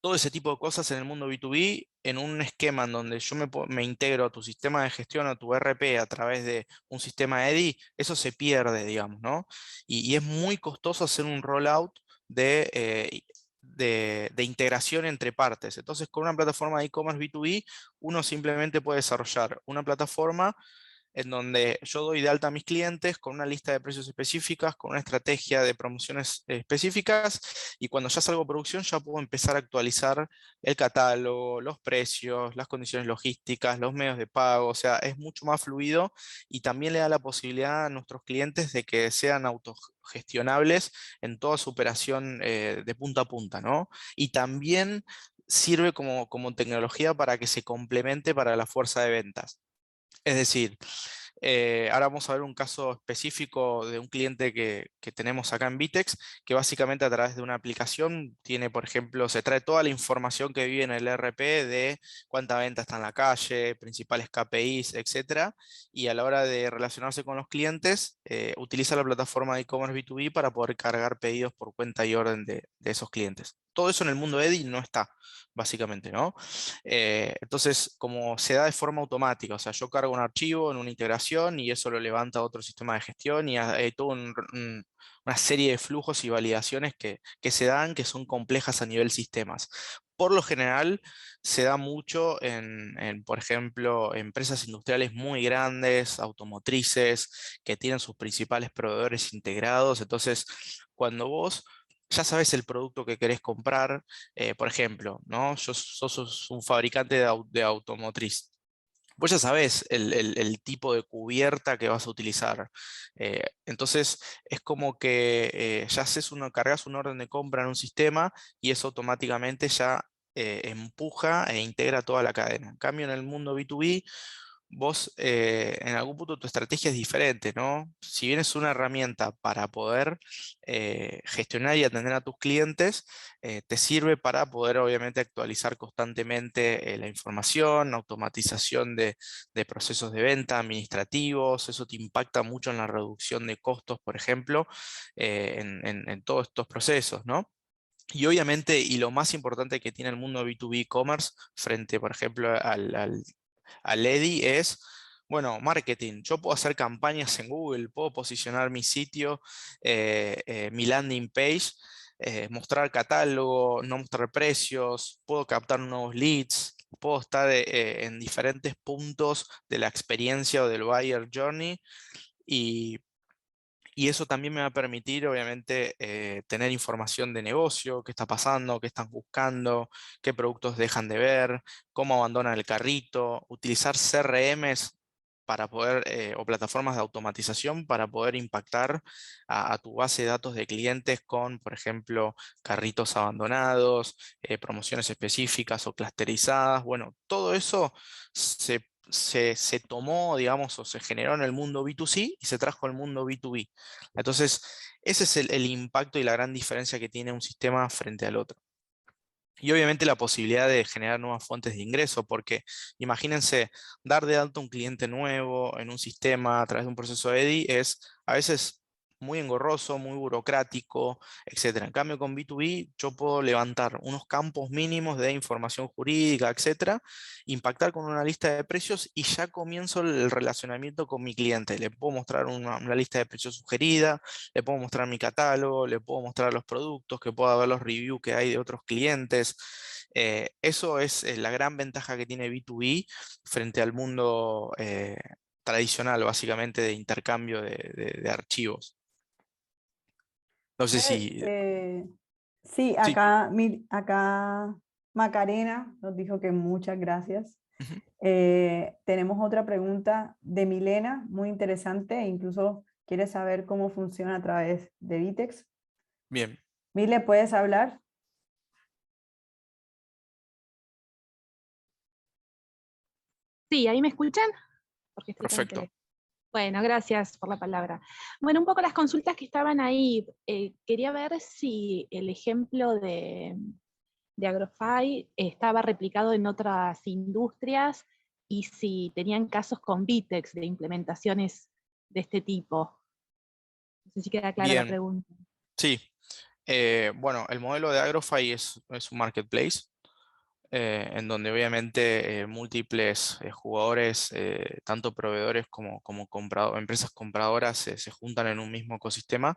todo ese tipo de cosas en el mundo B2B, en un esquema en donde yo me integro a tu sistema de gestión, a tu RP a través de un sistema EDI, eso se pierde, digamos, ¿no? Y es muy costoso hacer un rollout de integración entre partes. Entonces, con una plataforma de e-commerce B2B, uno simplemente puede desarrollar una plataforma en donde yo doy de alta a mis clientes con una lista de precios específicas, con una estrategia de promociones específicas, y cuando ya salgo a producción ya puedo empezar a actualizar el catálogo, los precios, las condiciones logísticas, los medios de pago. O sea, es mucho más fluido y también le da la posibilidad a nuestros clientes de que sean autogestionables en toda su operación de punta a punta, ¿no? Y también sirve como tecnología para que se complemente para la fuerza de ventas. Es decir, ahora vamos a ver un caso específico de un cliente que tenemos acá en Vitex, que básicamente a través de una aplicación tiene, por ejemplo, se trae toda la información que vive en el ERP de cuánta venta está en la calle, principales KPIs, etcétera, y a la hora de relacionarse con los clientes, utiliza la plataforma de e-commerce B2B para poder cargar pedidos por cuenta y orden de esos clientes. Todo eso en el mundo EDI no está, básicamente, ¿no? Entonces, como se da de forma automática, o sea, yo cargo un archivo en una integración y eso lo levanta a otro sistema de gestión y hay toda una serie de flujos y validaciones que se dan, que son complejas a nivel sistemas. Por lo general, se da mucho por ejemplo, empresas industriales muy grandes, automotrices, que tienen sus principales proveedores integrados. Entonces, cuando vos ya sabes el producto que querés comprar, por ejemplo, ¿no? Sos un fabricante de automotriz. Vos ya sabés el tipo de cubierta que vas a utilizar. Entonces es como que ya cargas un orden de compra en un sistema y eso automáticamente ya empuja e integra toda la cadena. En cambio, en el mundo B2B, vos en algún punto tu estrategia es diferente, ¿no? Si bien es una herramienta para poder gestionar y atender a tus clientes, te sirve para poder obviamente actualizar constantemente la información, automatización de procesos de venta, administrativos, eso te impacta mucho en la reducción de costos, por ejemplo, en todos estos procesos, ¿no? Y obviamente, y lo más importante que tiene el mundo B2B e-commerce frente, por ejemplo, al EDI es, bueno, marketing. Yo puedo hacer campañas en Google, puedo posicionar mi sitio, mi landing page, mostrar catálogo, no mostrar precios, puedo captar nuevos leads, puedo estar en diferentes puntos de la experiencia o del buyer journey. Y eso también me va a permitir, obviamente, tener información de negocio, qué está pasando, qué están buscando, qué productos dejan de ver, cómo abandonan el carrito, utilizar CRMs para poder, o plataformas de automatización para poder impactar a tu base de datos de clientes con, por ejemplo, carritos abandonados, promociones específicas o clusterizadas. Bueno, todo eso se tomó, digamos, o se generó en el mundo B2C y se trajo al mundo B2B. Entonces, ese es el impacto y la gran diferencia que tiene un sistema frente al otro. Y obviamente la posibilidad de generar nuevas fuentes de ingreso, porque imagínense, dar de alta un cliente nuevo en un sistema a través de un proceso EDI es a veces muy engorroso, muy burocrático, etcétera. En cambio, con B2B yo puedo levantar unos campos mínimos de información jurídica, etcétera, impactar con una lista de precios y ya comienzo el relacionamiento con mi cliente. Le puedo mostrar una lista de precios sugerida, le puedo mostrar mi catálogo, le puedo mostrar los productos, que pueda ver los reviews que hay de otros clientes. Eso es la gran ventaja que tiene B2B frente al mundo tradicional, básicamente, de intercambio de archivos. No sé si... Sí, Sí. acá Macarena nos dijo que muchas gracias. Ujú. Tenemos otra pregunta de Milena, muy interesante, e incluso quiere saber cómo funciona a través de Vitex. Bien, Mile, ¿puedes hablar? Sí, ¿ahí me escuchan? Porque estoy con el perfecto. teléfono. Bueno, gracias por la palabra. Bueno, un poco las consultas que estaban ahí. Quería ver si el ejemplo de Agrofy estaba replicado en otras industrias y si tenían casos con Vitex de implementaciones de este tipo. No sé si queda clara la Bien, pregunta. sí. Bueno, el modelo de Agrofy es un marketplace. En donde obviamente múltiples jugadores, tanto proveedores como empresas compradoras, se juntan en un mismo ecosistema.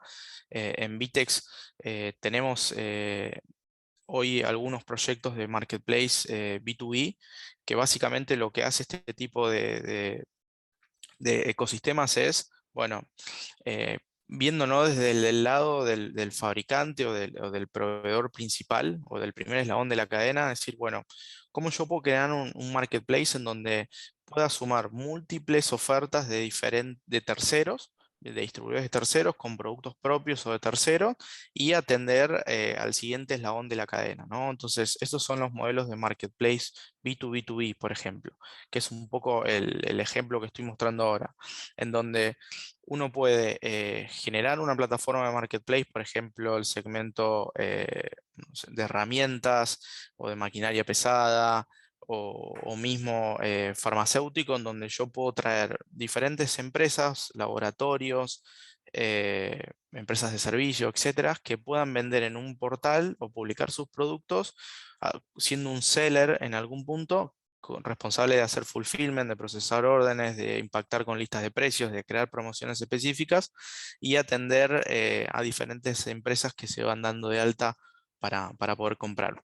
En Vitex tenemos hoy algunos proyectos de marketplace B2B, que básicamente lo que hace este tipo de ecosistemas es, bueno, viendo, ¿no?, desde el lado del fabricante o del proveedor principal o del primer eslabón de la cadena, decir, bueno, ¿cómo yo puedo crear un marketplace en donde pueda sumar múltiples ofertas de terceros, de distribuidores de terceros con productos propios o de terceros y atender al siguiente eslabón de la cadena, ¿no? Entonces, estos son los modelos de marketplace B2B2B, por ejemplo, que es un poco el ejemplo que estoy mostrando ahora, en donde uno puede generar una plataforma de marketplace, por ejemplo, el segmento no sé, de herramientas o de maquinaria pesada o mismo farmacéutico, en donde yo puedo traer diferentes empresas, laboratorios, empresas de servicio, etcétera, que puedan vender en un portal o publicar sus productos, siendo un seller en algún punto responsable de hacer fulfillment, de procesar órdenes, de impactar con listas de precios, de crear promociones específicas y atender a diferentes empresas que se van dando de alta para poder comprar.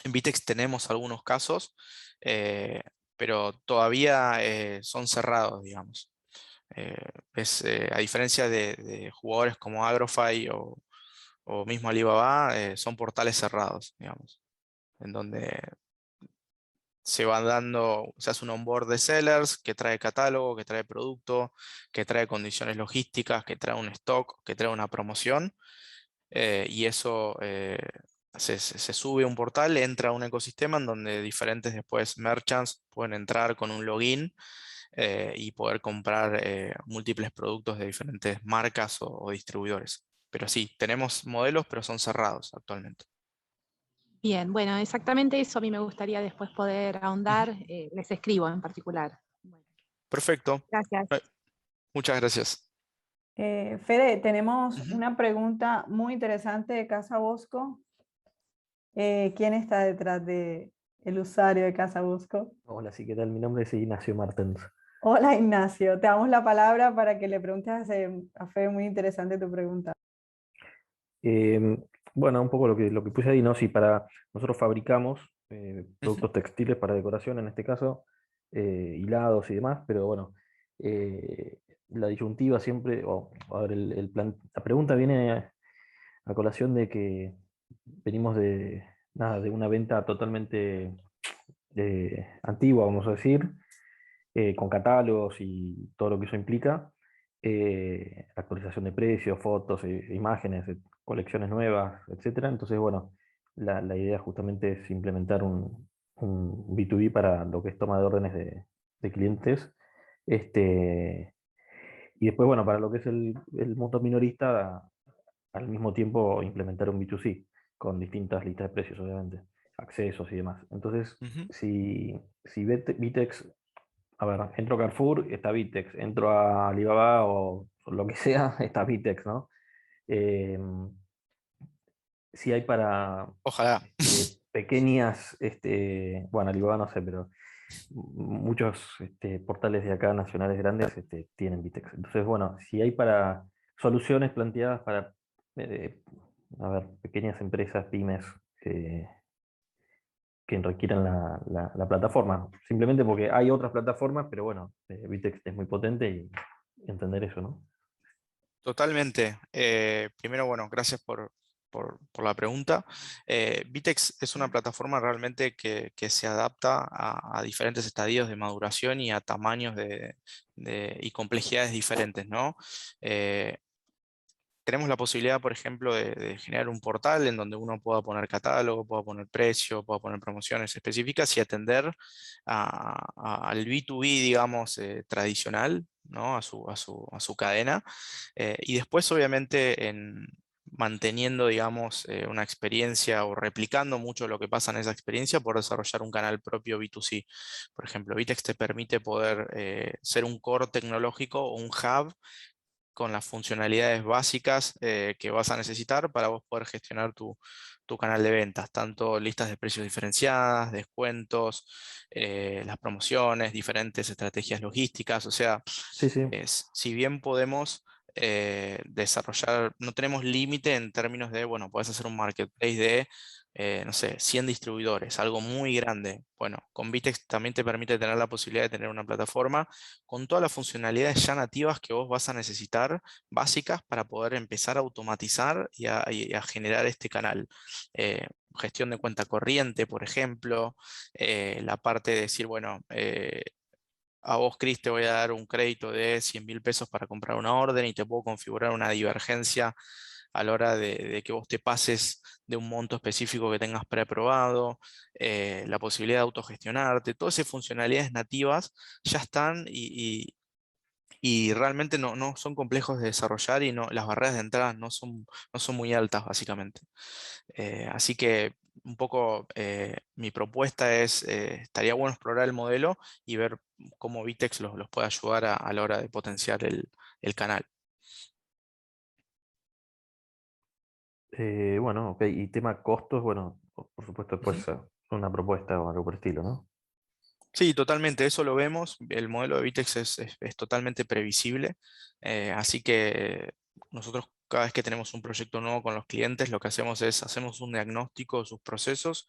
En Vitex tenemos algunos casos, eh, pero todavía son cerrados, digamos. A diferencia de jugadores como Agrofy o mismo Alibaba, son portales cerrados, digamos, en donde se van dando, se hace un onboard de sellers que trae catálogo, que trae producto, que trae condiciones logísticas, que trae un stock, que trae una promoción, y eso se sube a un portal, entra a un ecosistema en donde diferentes después merchants pueden entrar con un login y poder comprar múltiples productos de diferentes marcas o distribuidores. Pero sí, tenemos modelos, pero son cerrados actualmente. Bien, bueno, exactamente eso a mí me gustaría después poder ahondar. Les escribo en particular. Bueno, Perfecto. gracias. Muchas gracias. Fede, tenemos Ujú. una pregunta muy interesante de Casa Bosco. ¿Quién está detrás de el usuario de Casa Bosco? Hola, sí, ¿qué tal? Mi nombre es Ignacio Martens. Hola Ignacio, te damos la palabra para que le preguntes a Fede, muy interesante tu pregunta. Eh, bueno, un poco lo que puse ahí, ¿no? Sí, nosotros fabricamos Ujú. productos textiles para decoración, en este caso, hilados y demás, pero bueno, la disyuntiva siempre, a ver, la pregunta viene a colación de que venimos nada, de una venta totalmente antigua, vamos a decir, con catálogos y todo lo que eso implica, actualización de precios, fotos, imágenes, colecciones nuevas, etcétera. Entonces, bueno, la idea justamente es implementar un B2B para lo que es toma de órdenes de clientes. Y después, bueno, para lo que es el mundo minorista, al mismo tiempo implementar un B2C con distintas listas de precios, obviamente, accesos y demás. Entonces, Ujú. si Vitex, a ver, entro a Carrefour, está Vitex, entro a Alibaba o lo que sea, está Vitex, ¿no? Eh, si hay para Ojalá. pequeñas, bueno, Alibaba no sé, pero muchos portales de acá nacionales grandes tienen Vitex. Entonces, bueno, si hay para soluciones planteadas para, eh, a ver, pequeñas empresas, pymes, que requieran la plataforma. Simplemente porque hay otras plataformas, pero bueno, Vitex es muy potente y entender eso, ¿no? Totalmente. Primero, bueno, gracias por la pregunta. Vitex es una plataforma realmente que se adapta a diferentes estadios de maduración y a tamaños y complejidades diferentes, ¿no? Eh, Tenemos la posibilidad, por ejemplo, de generar un portal en donde uno pueda poner catálogo, pueda poner precio, pueda poner promociones específicas y atender al B2B, digamos, tradicional, ¿no? A su cadena. Y después, obviamente, manteniendo, digamos, una experiencia o replicando mucho lo que pasa en esa experiencia por desarrollar un canal propio B2C. Por ejemplo, Vitex te permite poder ser un core tecnológico o un hub con las funcionalidades básicas que vas a necesitar para vos poder gestionar tu canal de ventas, tanto listas de precios diferenciadas, descuentos, las promociones, diferentes estrategias logísticas. O sea, Sí, sí. si bien podemos desarrollar, no tenemos límite en términos de, bueno, puedes hacer un marketplace de, no sé, 100 distribuidores, algo muy grande. Bueno, con Vitex también te permite tener la posibilidad de tener una plataforma con todas las funcionalidades ya nativas que vos vas a necesitar, básicas, para poder empezar a automatizar y a generar este canal. Gestión de cuenta corriente, por ejemplo, la parte de decir, bueno, a vos, Cris, te voy a dar un crédito de 100.000 pesos para comprar una orden y te puedo configurar una divergencia a la hora de que vos te pases de un monto específico que tengas preaprobado, la posibilidad de autogestionarte, todas esas funcionalidades nativas ya están y realmente no son complejos de desarrollar y las barreras de entrada no son muy altas, básicamente. Así que un poco mi propuesta es, estaría bueno explorar el modelo y ver cómo Vitex los puede ayudar a la hora de potenciar el canal. Bueno, ok. Y tema costos, bueno, por supuesto, Ujú. después una propuesta o algo por el estilo, ¿no? Sí, totalmente, eso lo vemos. El modelo de Vitex es totalmente previsible, así que nosotros cada vez que tenemos un proyecto nuevo con los clientes, lo que hacemos es hacemos un diagnóstico de sus procesos,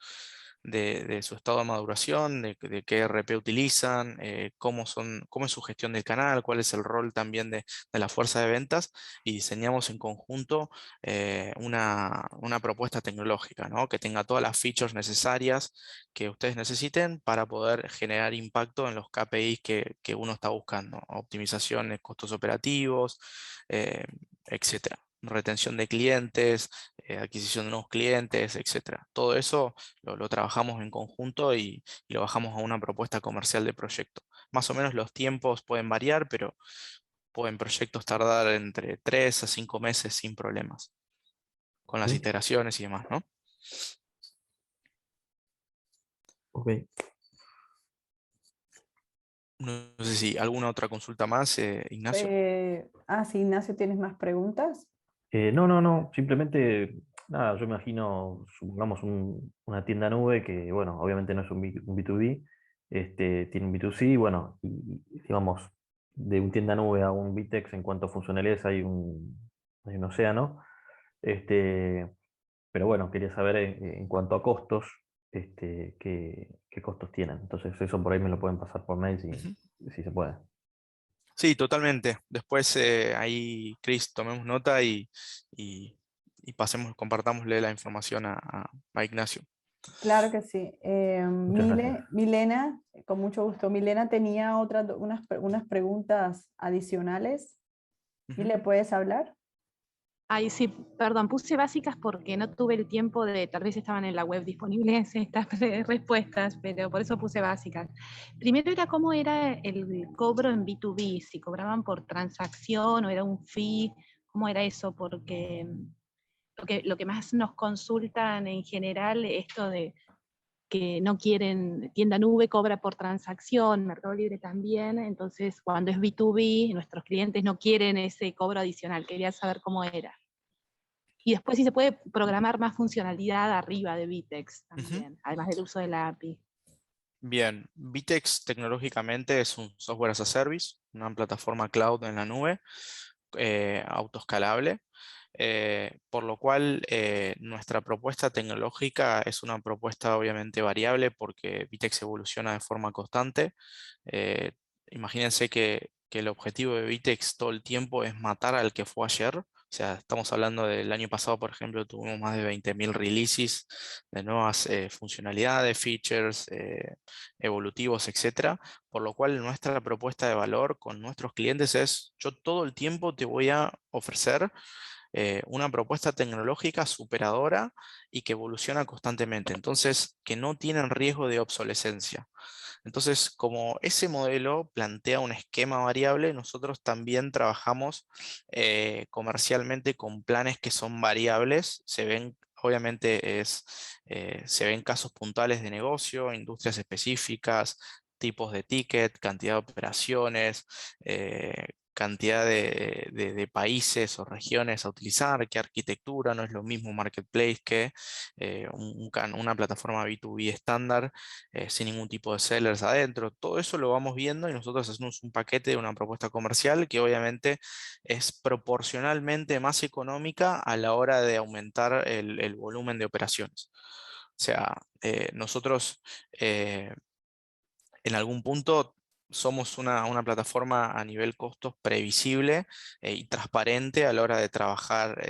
de su estado de maduración, de qué RP utilizan, cómo es su gestión del canal, cuál es el rol también de la fuerza de ventas y diseñamos en conjunto una propuesta tecnológica, ¿no? Que tenga todas las features necesarias que ustedes necesiten para poder generar impacto en los KPIs que uno está buscando, optimizaciones, costos operativos, etcétera. Retención de clientes, adquisición de nuevos clientes, etcétera. Todo eso lo trabajamos en conjunto y lo bajamos a una propuesta comercial de proyecto. Más o menos los tiempos pueden variar, pero pueden proyectos tardar entre 3 a 5 meses sin problemas, con las Ok. iteraciones y demás, ¿no? Ok. No sé si alguna otra consulta más, Ignacio. Sí, Ignacio, ¿tienes más preguntas? No. Simplemente, nada, yo me imagino, supongamos una tienda nube que, bueno, obviamente no es un B2B, tiene un B2C, bueno, y digamos, de un tienda nube a un VTEX en cuanto a funcionalidades hay un océano. Este, pero bueno, quería saber en cuanto a costos, qué costos tienen. Entonces, eso por ahí me lo pueden pasar por mail Ujú. si se puede. Sí, totalmente. Después ahí, Chris, tomemos nota y pasemos, compartámosle la información a Ignacio. Claro que sí. Muchas gracias. Milena, con mucho gusto. Milena tenía unas preguntas adicionales. Ujú. ¿Mile, puedes hablar? Ay, sí, perdón, puse básicas porque no tuve el tiempo tal vez estaban en la web disponibles estas respuestas, pero por eso puse básicas. Primero era cómo era el cobro en B2B, si cobraban por transacción o era un fee, cómo era eso, porque lo que más nos consultan en general es esto de que no quieren, tienda nube cobra por transacción, Mercado Libre también, entonces cuando es B2B, nuestros clientes no quieren ese cobro adicional, quería saber cómo era. Y después si se puede programar más funcionalidad arriba de Vitex Ujú. también, además del uso de la API. Bien, Vitex tecnológicamente es un software as a service, una plataforma cloud en la nube, autoescalable, por lo cual nuestra propuesta tecnológica es una propuesta obviamente variable porque Vitex evoluciona de forma constante. Eh, Imagínense que el objetivo de Vitex todo el tiempo es matar al que fue ayer. O sea, estamos hablando del año pasado, por ejemplo, tuvimos más de 20.000 releases de nuevas funcionalidades, features, evolutivos, etcétera. Por lo cual nuestra propuesta de valor con nuestros clientes es, yo todo el tiempo te voy a ofrecer una propuesta tecnológica superadora y que evoluciona constantemente. Entonces, que no tienen riesgo de obsolescencia. Entonces, como ese modelo plantea un esquema variable, nosotros también trabajamos comercialmente con planes que son variables. Se ven, obviamente, se ven casos puntuales de negocio, industrias específicas, tipos de ticket, cantidad de operaciones, cantidad de países o regiones a utilizar, qué arquitectura, no es lo mismo marketplace que una plataforma B2B estándar sin ningún tipo de sellers adentro. Todo eso lo vamos viendo y nosotros hacemos un paquete de una propuesta comercial que obviamente es proporcionalmente más económica a la hora de aumentar el volumen de operaciones. O sea, nosotros en algún punto somos una plataforma a nivel costos previsible y transparente a la hora de trabajar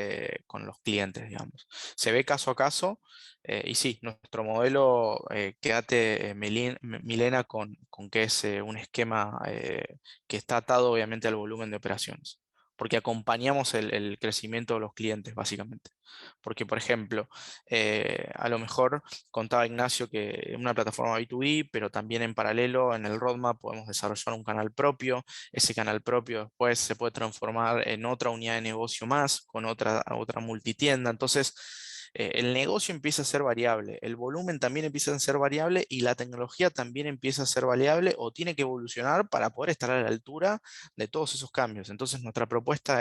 con los clientes, digamos. Se ve caso a caso y sí, nuestro modelo, quédate Milena, con que es un esquema que está atado obviamente al volumen de operaciones, porque acompañamos el crecimiento de los clientes, básicamente. Porque, por ejemplo, a lo mejor contaba Ignacio que es una plataforma B2B, pero también en paralelo en el roadmap podemos desarrollar un canal propio. Ese canal propio después se puede transformar en otra unidad de negocio más, con otra multitienda. Entonces, el negocio empieza a ser variable, el volumen también empieza a ser variable y la tecnología también empieza a ser variable o tiene que evolucionar para poder estar a la altura de todos esos cambios. Entonces, nuestra propuesta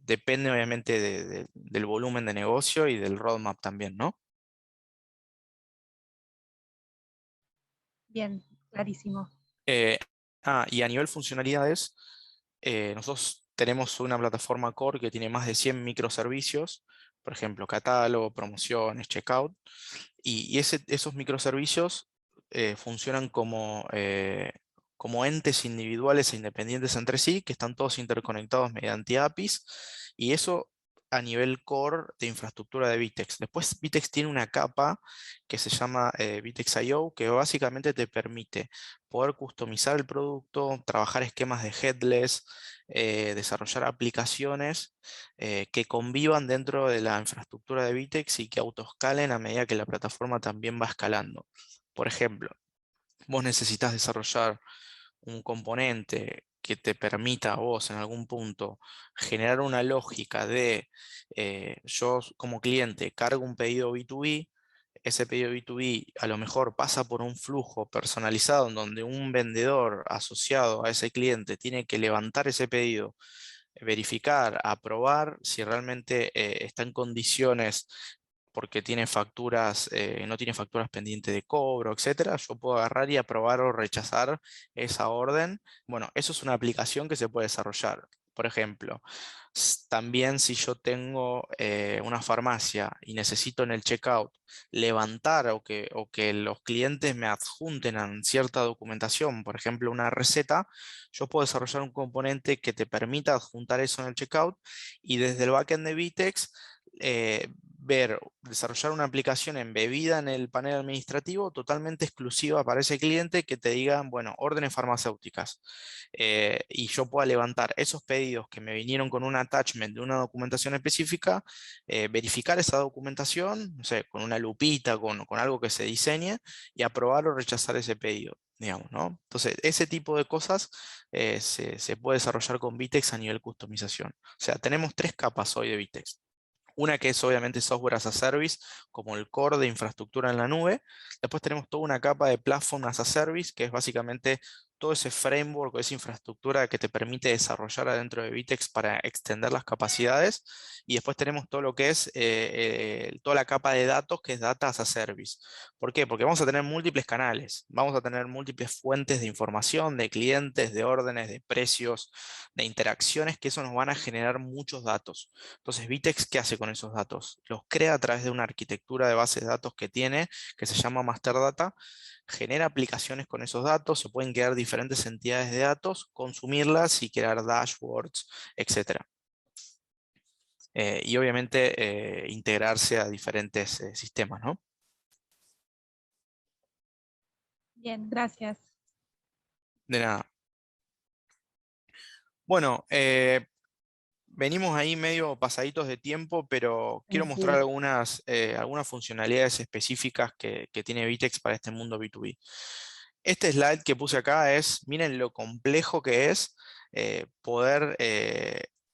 depende obviamente del volumen de negocio y del roadmap también, ¿no? Bien, clarísimo. Eh, y a nivel funcionalidades, nosotros tenemos una plataforma core que tiene más de 100 microservicios, por ejemplo, catálogo, promociones, checkout, y esos microservicios funcionan como entes individuales e independientes entre sí, que están todos interconectados mediante APIs, y eso a nivel core de infraestructura de Vitex. Después Vitex tiene una capa que se llama Vitex IO, que básicamente te permite poder customizar el producto, trabajar esquemas de headless, desarrollar aplicaciones que convivan dentro de la infraestructura de Vitex y que autoescalen a medida que la plataforma también va escalando. Por ejemplo, vos necesitas desarrollar un componente que te permita a vos en algún punto generar una lógica de yo como cliente cargo un pedido B2B, ese pedido B2B a lo mejor pasa por un flujo personalizado en donde un vendedor asociado a ese cliente tiene que levantar ese pedido, verificar, aprobar si realmente está en condiciones porque tiene facturas, no tiene facturas pendientes de cobro, etcétera. Yo puedo agarrar y aprobar o rechazar esa orden. Bueno, eso es una aplicación que se puede desarrollar. Por ejemplo, también si yo tengo una farmacia y necesito en el checkout levantar o que los clientes me adjunten a cierta documentación, por ejemplo una receta, yo puedo desarrollar un componente que te permita adjuntar eso en el checkout y desde el backend de Vitex desarrollar una aplicación embebida en el panel administrativo totalmente exclusiva para ese cliente que te diga, bueno, órdenes farmacéuticas. Y yo pueda levantar esos pedidos que me vinieron con un attachment de una documentación específica, verificar esa documentación, no sé, con una lupita, con algo que se diseñe y aprobar o rechazar ese pedido, digamos, ¿no? Entonces, ese tipo de cosas se puede desarrollar con Vitex a nivel customización. O sea, tenemos 3 capas hoy de Vitex. Una que es obviamente software as a service, como el core de infraestructura en la nube. Después tenemos toda una capa de platform as a service, que es básicamente todo ese framework o esa infraestructura que te permite desarrollar adentro de Vitex para extender las capacidades. Y después tenemos todo lo que es toda la capa de datos, que es data as a service. ¿Por qué? Porque vamos a tener múltiples canales, vamos a tener múltiples fuentes de información, de clientes, de órdenes, de precios, de interacciones, que eso nos van a generar muchos datos. Entonces, Vitex, ¿qué hace con esos datos? Los crea a través de una arquitectura de bases de datos que tiene, que se llama Master Data, genera aplicaciones con esos datos, se pueden crear diferentes entidades de datos, consumirlas y crear dashboards, etc. Y obviamente integrarse a diferentes sistemas, ¿no? Bien, gracias. De nada. Bueno, venimos ahí medio pasaditos de tiempo, pero quiero Así mostrar es. algunas funcionalidades específicas que tiene Vitex para este mundo B2B. Este slide que puse acá miren lo complejo que es poder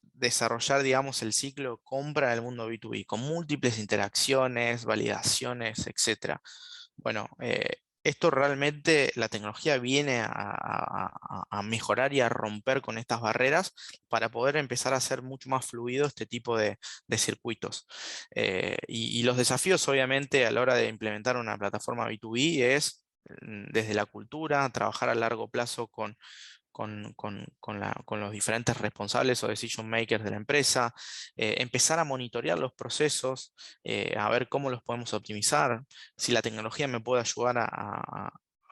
desarrollar, digamos, el ciclo de compra del mundo B2B, con múltiples interacciones, validaciones, etc. Bueno, esto realmente, la tecnología viene a mejorar y a romper con estas barreras para poder empezar a hacer mucho más fluido este tipo de circuitos. Y los desafíos, obviamente, a la hora de implementar una plataforma B2B es desde la cultura, trabajar a largo plazo con los diferentes responsables o decision makers de la empresa, empezar a monitorear los procesos, a ver cómo los podemos optimizar, si la tecnología me puede ayudar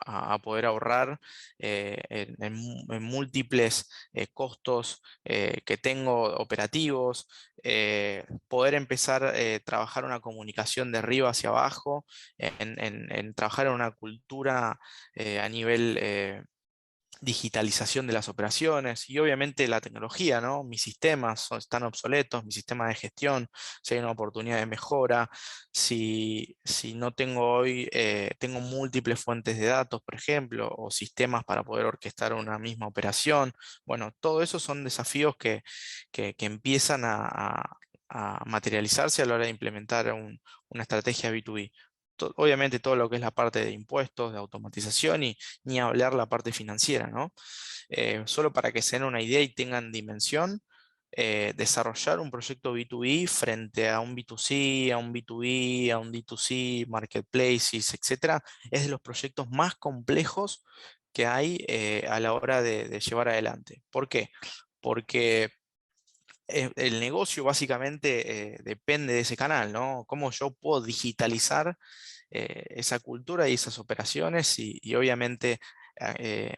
a poder ahorrar en múltiples costos que tengo operativos, poder empezar a trabajar una comunicación de arriba hacia abajo, en trabajar en una cultura a nivel digitalización de las operaciones y obviamente la tecnología, ¿no? Mis sistemas están obsoletos, mi sistema de gestión, si hay una oportunidad de mejora, si no tengo hoy, tengo múltiples fuentes de datos, por ejemplo, o sistemas para poder orquestar una misma operación. Bueno, todo eso son desafíos que empiezan a materializarse a la hora de implementar una estrategia B2B. Obviamente todo lo que es la parte de impuestos, de automatización y ni hablar la parte financiera, ¿no? Solo para que se den una idea y tengan dimensión, desarrollar un proyecto B2B frente a un B2C, a un B2B, a un D2C, marketplaces, etcétera, es de los proyectos más complejos que hay a la hora de llevar adelante. ¿Por qué? Porque el negocio básicamente depende de ese canal, ¿no? Cómo yo puedo digitalizar esa cultura y esas operaciones y obviamente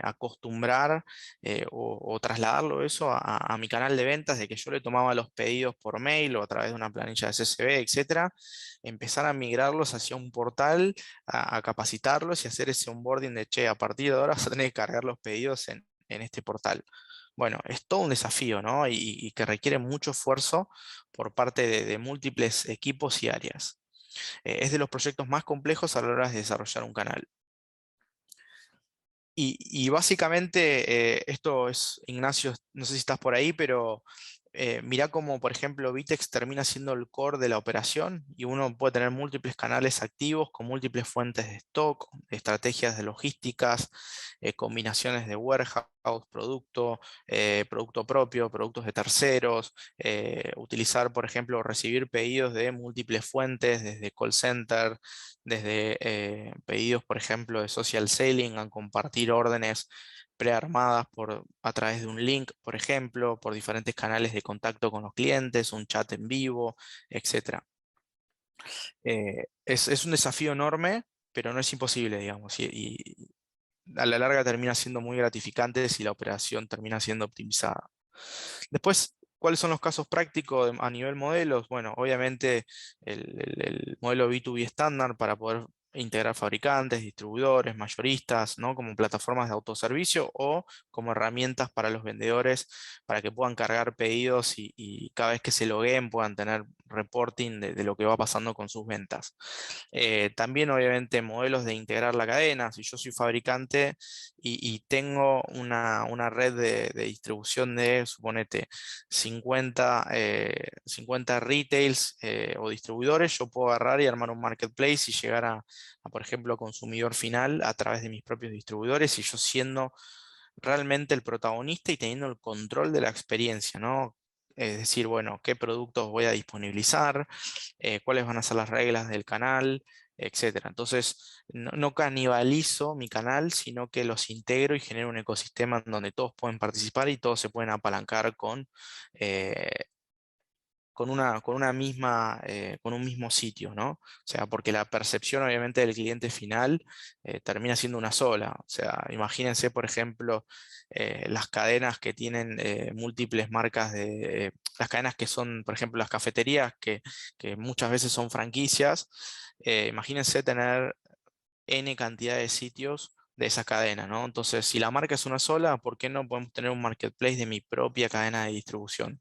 acostumbrar o trasladarlo eso a mi canal de ventas, de que yo le tomaba los pedidos por mail o a través de una planilla de CSV, etcétera, empezar a migrarlos hacia un portal, a capacitarlos y hacer ese onboarding de, che, a partir de ahora vas a tener que cargar los pedidos en este portal. Bueno, es todo un desafío, ¿no? Y que requiere mucho esfuerzo por parte de múltiples equipos y áreas. Es de los proyectos más complejos a la hora de desarrollar un canal. Y básicamente esto es, Ignacio, no sé si estás por ahí, pero mirá cómo, por ejemplo, Vitex termina siendo el core de la operación y uno puede tener múltiples canales activos con múltiples fuentes de stock, estrategias de logísticas, combinaciones de warehouse, producto propio, productos de terceros, utilizar, por ejemplo, recibir pedidos de múltiples fuentes, desde call center, desde pedidos, por ejemplo, de social selling, a compartir órdenes prearmadas a través de un link, por ejemplo, por diferentes canales de contacto con los clientes, un chat en vivo, etc. Es un desafío enorme, pero no es imposible, digamos, y a la larga termina siendo muy gratificante si la operación termina siendo optimizada. Después, ¿cuáles son los casos prácticos a nivel modelos? Bueno, obviamente el modelo B2B estándar para poder integrar fabricantes, distribuidores, mayoristas, ¿no? Como plataformas de autoservicio o como herramientas para los vendedores para que puedan cargar pedidos y cada vez que se logueen puedan tener reporting de lo que va pasando con sus ventas. También obviamente modelos de integrar la cadena. Si yo soy fabricante y tengo una red de distribución de, suponete, 50 retails o distribuidores, yo puedo agarrar y armar un marketplace y llegar por ejemplo, consumidor final a través de mis propios distribuidores y yo siendo realmente el protagonista y teniendo el control de la experiencia, ¿no? Es decir, bueno, qué productos voy a disponibilizar, cuáles van a ser las reglas del canal, etcétera. Entonces, no canibalizo mi canal, sino que los integro y genero un ecosistema en donde todos pueden participar y todos se pueden apalancar eh, con un mismo sitio, ¿no? O sea, porque la percepción obviamente del cliente final termina siendo una sola. O sea, imagínense, por ejemplo, las cadenas que tienen múltiples marcas las cadenas que son, por ejemplo, las cafeterías, que muchas veces son franquicias. Imagínense tener N cantidad de sitios de esa cadena, ¿no? Entonces, si la marca es una sola, ¿por qué no podemos tener un marketplace de mi propia cadena de distribución?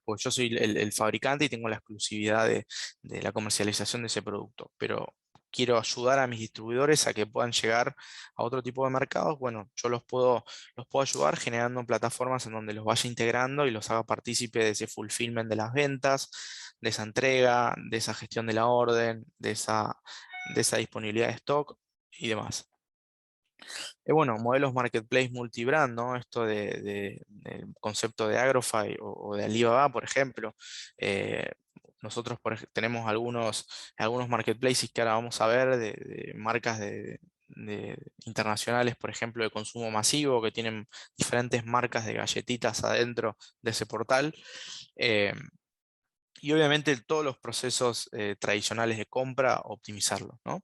Pues yo soy el fabricante y tengo la exclusividad de la comercialización de ese producto, pero quiero ayudar a mis distribuidores a que puedan llegar a otro tipo de mercados. Bueno, yo los puedo ayudar generando plataformas en donde los vaya integrando y los haga partícipe de ese fulfillment de las ventas, de esa entrega, de esa gestión de la orden, de esa disponibilidad de stock y demás. Bueno, modelos marketplace multibrand, ¿no? Esto del concepto de Agrofy o de Alibaba, por ejemplo. Eh, Nosotros tenemos algunos marketplaces que ahora vamos a ver de marcas internacionales, por ejemplo, de consumo masivo, que tienen diferentes marcas de galletitas adentro de ese portal. Eh, y obviamente todos los procesos tradicionales de compra, optimizarlos, ¿no?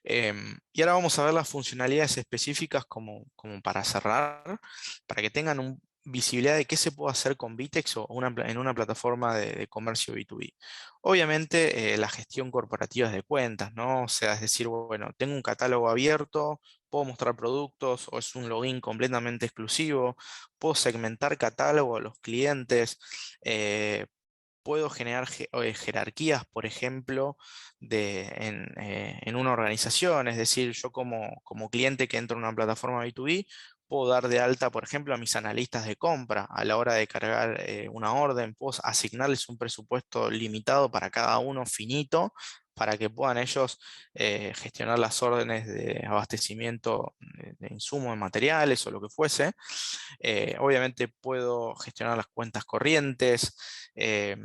Y ahora vamos a ver las funcionalidades específicas como para cerrar, para que tengan visibilidad de qué se puede hacer con Vitex o en una plataforma de comercio B2B. Obviamente la gestión corporativa de cuentas, ¿no? O sea, es decir, bueno, tengo un catálogo abierto, puedo mostrar productos o es un login completamente exclusivo, puedo segmentar catálogo a los clientes, puedo generar jerarquías, por ejemplo, en una organización. Es decir, yo como cliente que entro en una plataforma B2B, puedo dar de alta, por ejemplo, a mis analistas de compra a la hora de cargar una orden, puedo asignarles un presupuesto limitado para cada uno, finito, para que puedan ellos gestionar las órdenes de abastecimiento de insumos, de materiales o lo que fuese. Obviamente puedo gestionar las cuentas corrientes, eh,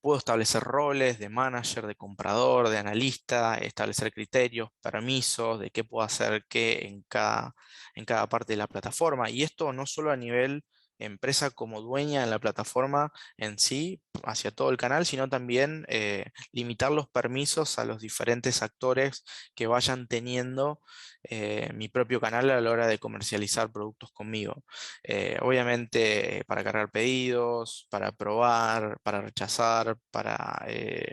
puedo establecer roles de manager, de comprador, de analista, establecer criterios, permisos, de qué puedo hacer qué en cada parte de la plataforma. Y esto no solo a nivel empresa como dueña en la plataforma en sí, hacia todo el canal, sino también limitar los permisos a los diferentes actores que vayan teniendo mi propio canal a la hora de comercializar productos conmigo. Obviamente para cargar pedidos, para probar, para rechazar, para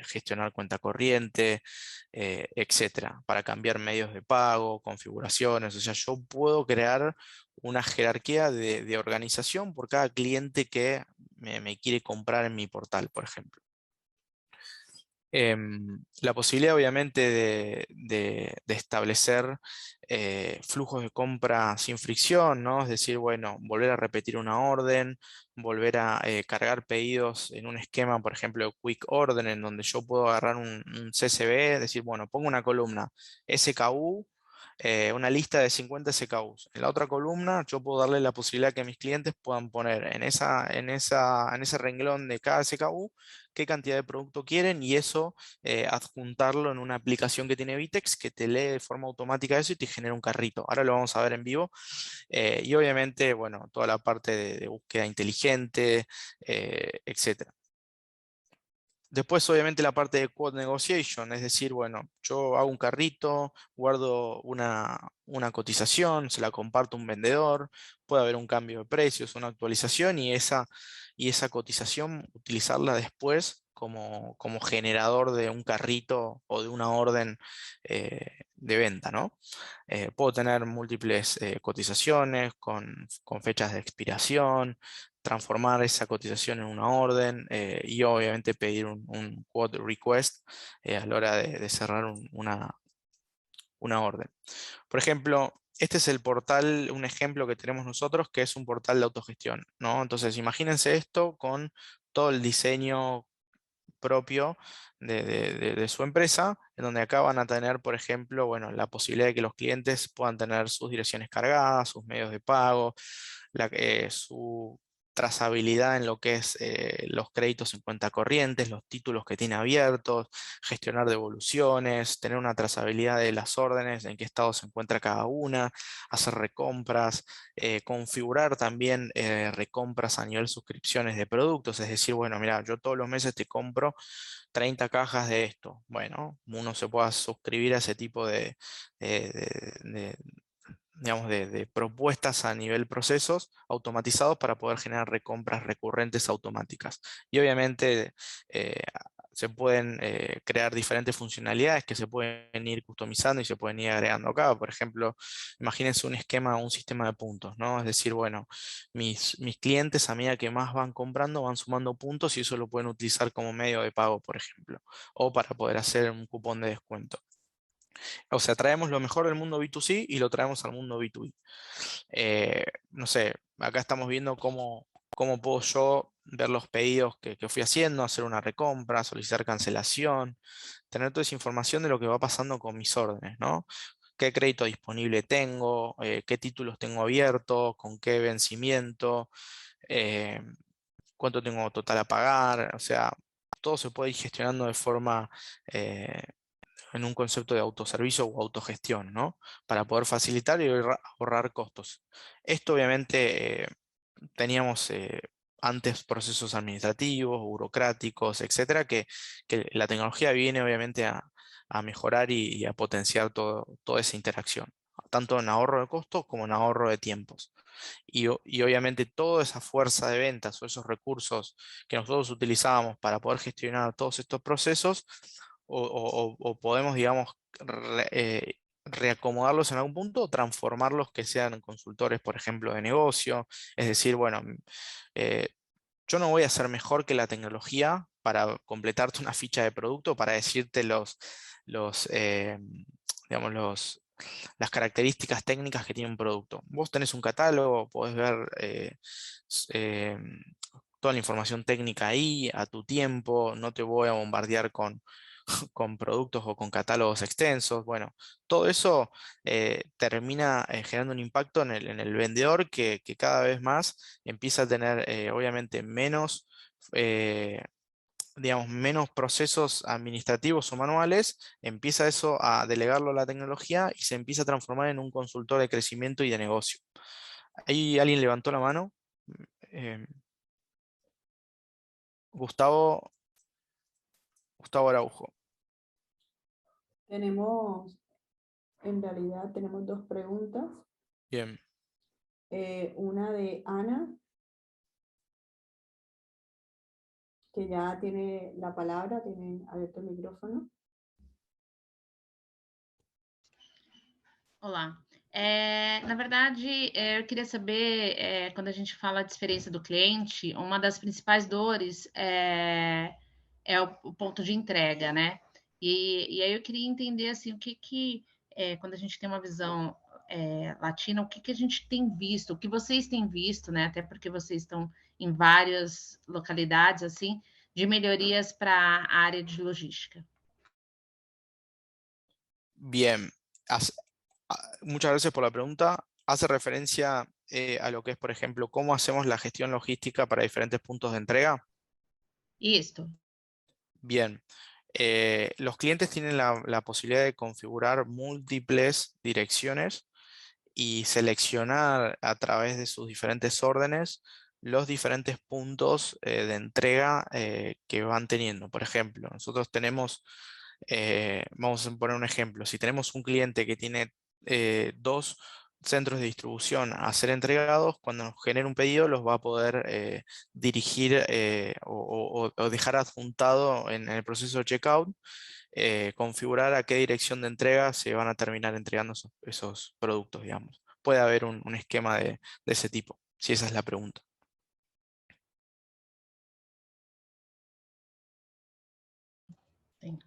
gestionar cuenta corriente, etcétera, para cambiar medios de pago, configuraciones. O sea, yo puedo crear una jerarquía de organización por cada cliente que me quiere comprar en mi portal, por ejemplo. La posibilidad obviamente de establecer flujos de compra sin fricción, ¿no? Es decir, bueno, volver a repetir una orden, volver a cargar pedidos en un esquema, por ejemplo, de Quick Order, en donde yo puedo agarrar un CSV, decir, bueno, pongo una columna SKU, una lista de 50 SKUs. En la otra columna yo puedo darle la posibilidad que mis clientes puedan poner en ese renglón de cada SKU qué cantidad de producto quieren y eso adjuntarlo en una aplicación que tiene Vitex que te lee de forma automática eso y te genera un carrito. Ahora lo vamos a ver en vivo. Y obviamente, bueno, toda la parte de búsqueda inteligente, etcétera. Después, obviamente, la parte de quote negotiation, es decir, bueno, yo hago un carrito, guardo una cotización, se la comparto a un vendedor, puede haber un cambio de precios, una actualización y esa cotización utilizarla después como generador de un carrito o de una orden de venta, ¿no? Puedo tener múltiples cotizaciones con fechas de expiración, transformar esa cotización en una orden y obviamente pedir un quote request a la hora de cerrar una orden. Por ejemplo, este es el portal, un ejemplo que tenemos nosotros, que es un portal de autogestión, ¿no? Entonces, imagínense esto con todo el diseño propio de su empresa, en donde acá van a tener, por ejemplo, bueno, la posibilidad de que los clientes puedan tener sus direcciones cargadas, sus medios de pago, su trazabilidad en lo que es los créditos en cuenta corrientes, los títulos que tiene abiertos, gestionar devoluciones, tener una trazabilidad de las órdenes, en qué estado se encuentra cada una, hacer recompras, configurar también recompras a nivel suscripciones de productos, es decir, bueno, mira, yo todos los meses te compro 30 cajas de esto. Bueno, uno se pueda suscribir a ese tipo de, digamos, de propuestas a nivel procesos automatizados para poder generar recompras recurrentes automáticas. Y obviamente eh, se pueden crear diferentes funcionalidades que se pueden ir customizando y se pueden ir agregando acá. Por ejemplo, imagínense un esquema, un sistema de puntos, ¿no? Es decir, bueno, mis clientes a medida que más van comprando van sumando puntos y eso lo pueden utilizar como medio de pago, por ejemplo, o para poder hacer un cupón de descuento. O sea, traemos lo mejor del mundo B2C y lo traemos al mundo B2B. No sé, acá estamos viendo cómo puedo yo ver los pedidos que fui haciendo, hacer una recompra, solicitar cancelación, tener toda esa información de lo que va pasando con mis órdenes, ¿no? ¿Qué crédito disponible tengo? ¿Qué títulos tengo abiertos? ¿Con qué vencimiento? eh, ¿Cuánto tengo total a pagar? O sea, todo se puede ir gestionando de forma en un concepto de autoservicio o autogestión, ¿no? Para poder facilitar y ahorrar costos. Esto obviamente teníamos antes procesos administrativos, burocráticos, etcétera, que la tecnología viene obviamente a mejorar y a potenciar toda esa interacción, tanto en ahorro de costos como en ahorro de tiempos. Y obviamente toda esa fuerza de ventas o esos recursos que nosotros utilizábamos para poder gestionar todos estos procesos, o podemos, digamos, reacomodarlos en algún punto o transformarlos que sean consultores, por ejemplo, de negocio. Es decir, bueno, eh, yo no voy a ser mejor que la tecnología para completarte una ficha de producto, para decirte digamos, las características técnicas que tiene un producto. Vos tenés un catálogo, podés ver toda la información técnica ahí, a tu tiempo, no te voy a bombardear con productos o con catálogos extensos. Bueno, todo eso termina generando un impacto en el vendedor que cada vez más empieza a tener obviamente eh, menos procesos administrativos o manuales, empieza eso a delegarlo a la tecnología y se empieza a transformar en un consultor de crecimiento y de negocio. Ahí alguien levantó la mano. Eh, Gustavo Araujo. En realidad tenemos dos preguntas. Bien. Una de Ana, que ya tiene la palabra, tiene abierto el micrófono. Olá. Na verdade, eu queria saber, quando a gente fala de experiência do cliente, uma das principais dores é é o ponto de entrega, né? E aí eu queria entender assim, quando a gente tem uma visão latina, o que a gente tem visto, o que vocês têm visto, né? Até porque vocês estão em várias localidades assim, de melhorias para a área de logística. Bien, muchas gracias por la pregunta. Hace referencia a lo que es, por ejemplo, cómo hacemos la gestión logística para diferentes puntos de entrega. Isto. Bien, los clientes tienen la posibilidad de configurar múltiples direcciones y seleccionar a través de sus diferentes órdenes los diferentes puntos de entrega que van teniendo. Por ejemplo, nosotros tenemos, vamos a poner un ejemplo, si tenemos un cliente que tiene 2 centros de distribución a ser entregados, cuando nos genere un pedido los va a poder dirigir o dejar adjuntado en el proceso de checkout, configurar a qué dirección de entrega se van a terminar entregando esos productos, digamos. Puede haber un esquema de ese tipo, si esa es la pregunta. Sim.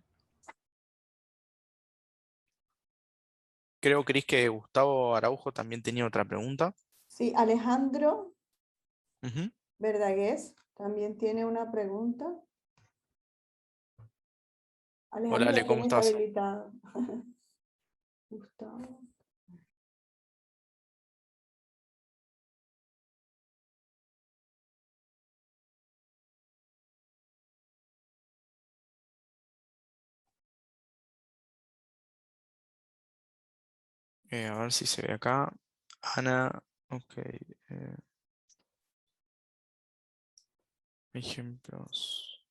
Creo, Cris, que Gustavo Araujo también tenía otra pregunta. Sí, Alejandro Ujú. Verdagués también tiene una pregunta. Alejandro, Hola, Ale, lo ¿cómo tienes estás? habilitado. Gustavo. A ver si se ve acá. Ana, ok. Ejemplos.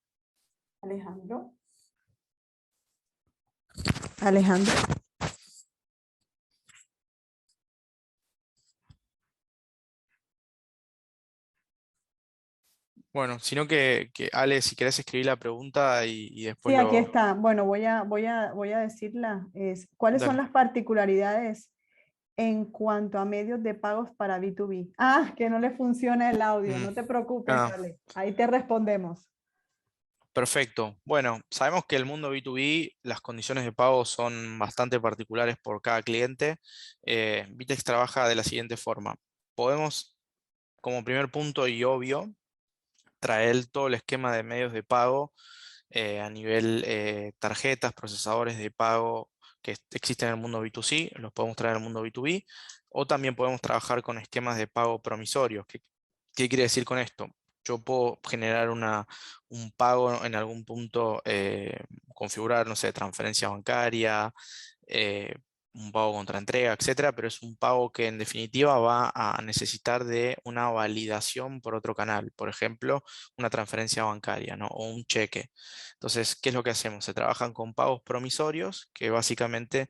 Alejandro. Alejandro. Bueno, sino que Ale, si querés escribir la pregunta y después Sí, aquí lo... está. Bueno, voy a decirla. ¿Cuáles son Dale. las particularidades en cuanto a medios de pagos para B2B? Ah, que no le funciona el audio. Mm, No te preocupes, ah, Ale. Ahí te respondemos. Perfecto. Bueno, sabemos que el mundo B2B, las condiciones de pago son bastante particulares por cada cliente. Vitex trabaja de la siguiente forma. Podemos, como primer punto y obvio, traer todo el esquema de medios de pago a nivel tarjetas, procesadores de pago que existen en el mundo B2C, los podemos traer al mundo B2B, o también podemos trabajar con esquemas de pago promisorios. ¿Qué quiere decir con esto? Yo puedo generar un pago en algún punto, configurar, no sé, transferencia bancaria, eh, un pago contra entrega, etcétera, pero es un pago que en definitiva va a necesitar de una validación por otro canal, por ejemplo, una transferencia bancaria, ¿no? O un cheque. Entonces, ¿qué es lo que hacemos? Se trabajan con pagos promisorios, que básicamente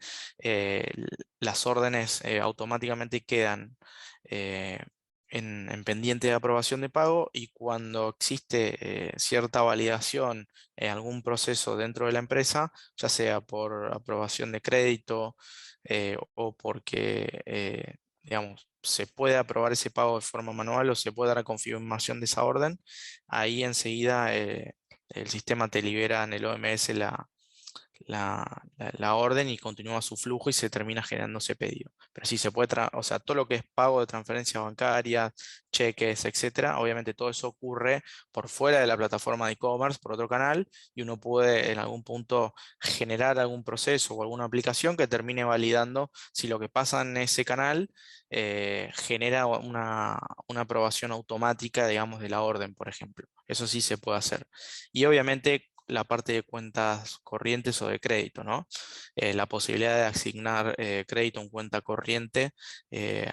las órdenes automáticamente quedan en pendiente de aprobación de pago, y cuando existe cierta validación en algún proceso dentro de la empresa, ya sea por aprobación de crédito o porque, digamos, se puede aprobar ese pago de forma manual o se puede dar a confirmación de esa orden, ahí enseguida el sistema te libera en el OMS la orden y continúa su flujo y se termina generando ese pedido. Pero sí se puede, o sea, todo lo que es pago de transferencia bancaria, cheques, etcétera, obviamente todo eso ocurre por fuera de la plataforma de e-commerce, por otro canal, y uno puede en algún punto generar algún proceso o alguna aplicación que termine validando si lo que pasa en ese canal genera una aprobación automática, digamos, de la orden, por ejemplo. Eso sí se puede hacer. Y obviamente la parte de cuentas corrientes o de crédito, ¿no? La posibilidad de asignar crédito en cuenta corriente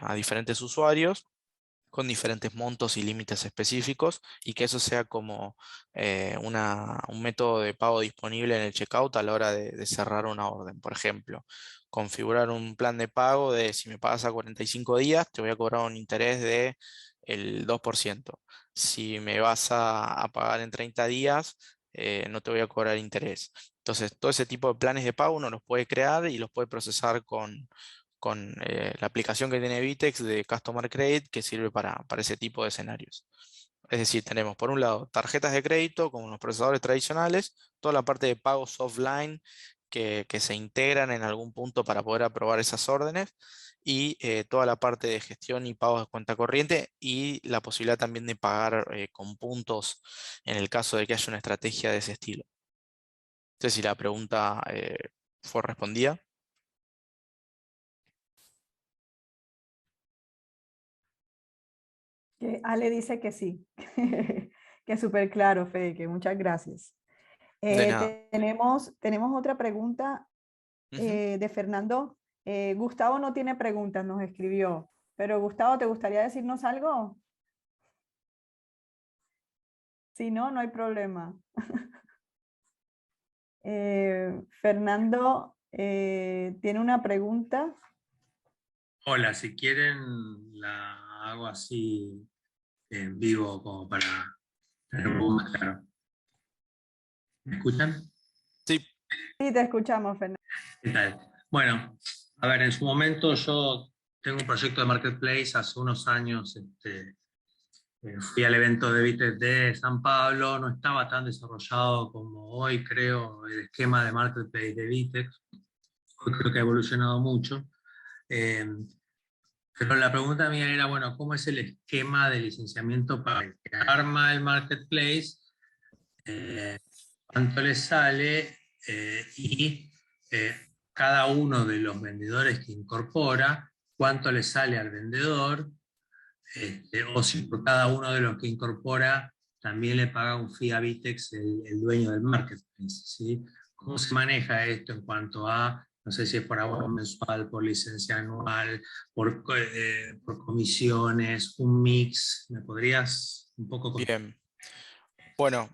a diferentes usuarios con diferentes montos y límites específicos, y que eso sea como un método de pago disponible en el checkout a la hora de cerrar una orden. Por ejemplo, configurar un plan de pago de si me pagas a 45 días, te voy a cobrar un interés de el 2%. Si me vas a pagar en 30 días, no te voy a cobrar interés. Entonces, todo ese tipo de planes de pago uno los puede crear y los puede procesar con la aplicación que tiene Vitex de Customer Credit, que sirve para ese tipo de escenarios. Es decir, tenemos por un lado tarjetas de crédito como los procesadores tradicionales, toda la parte de pagos offline que se integran en algún punto para poder aprobar esas órdenes, y toda la parte de gestión y pagos de cuenta corriente, y la posibilidad también de pagar con puntos en el caso de que haya una estrategia de ese estilo. No sé si la pregunta fue respondida. Ale dice que sí, que es súper claro, Fede, que muchas gracias. De nada. Tenemos otra pregunta de Fernando. Gustavo no tiene preguntas, nos escribió. Pero Gustavo, ¿te gustaría decirnos algo? Si no, no hay problema. Fernando tiene una pregunta. Hola, si quieren la hago así en vivo como para tener un poco más claro. ¿Me escuchan? Sí. Sí, te escuchamos, Fernando. ¿Qué tal? Bueno, a ver, en su momento yo tengo un proyecto de Marketplace. Hace unos años fui al evento de Bittech de San Pablo. No estaba tan desarrollado como hoy, creo, el esquema de Marketplace de Bittech. Hoy creo que ha evolucionado mucho. Pero la pregunta mía era, bueno, ¿cómo es el esquema de licenciamiento para el que arma el Marketplace? ¿Cuánto le sale? Y cada uno de los vendedores que incorpora, ¿cuánto le sale al vendedor? O si por cada uno de los que incorpora también le paga un fee a Vitex el dueño del Marketplace, ¿sí? ¿Cómo se maneja esto en cuanto a, no sé si es por abono mensual, por licencia anual, por comisiones, un mix? ¿Me podrías un poco contar? Bien. Bueno,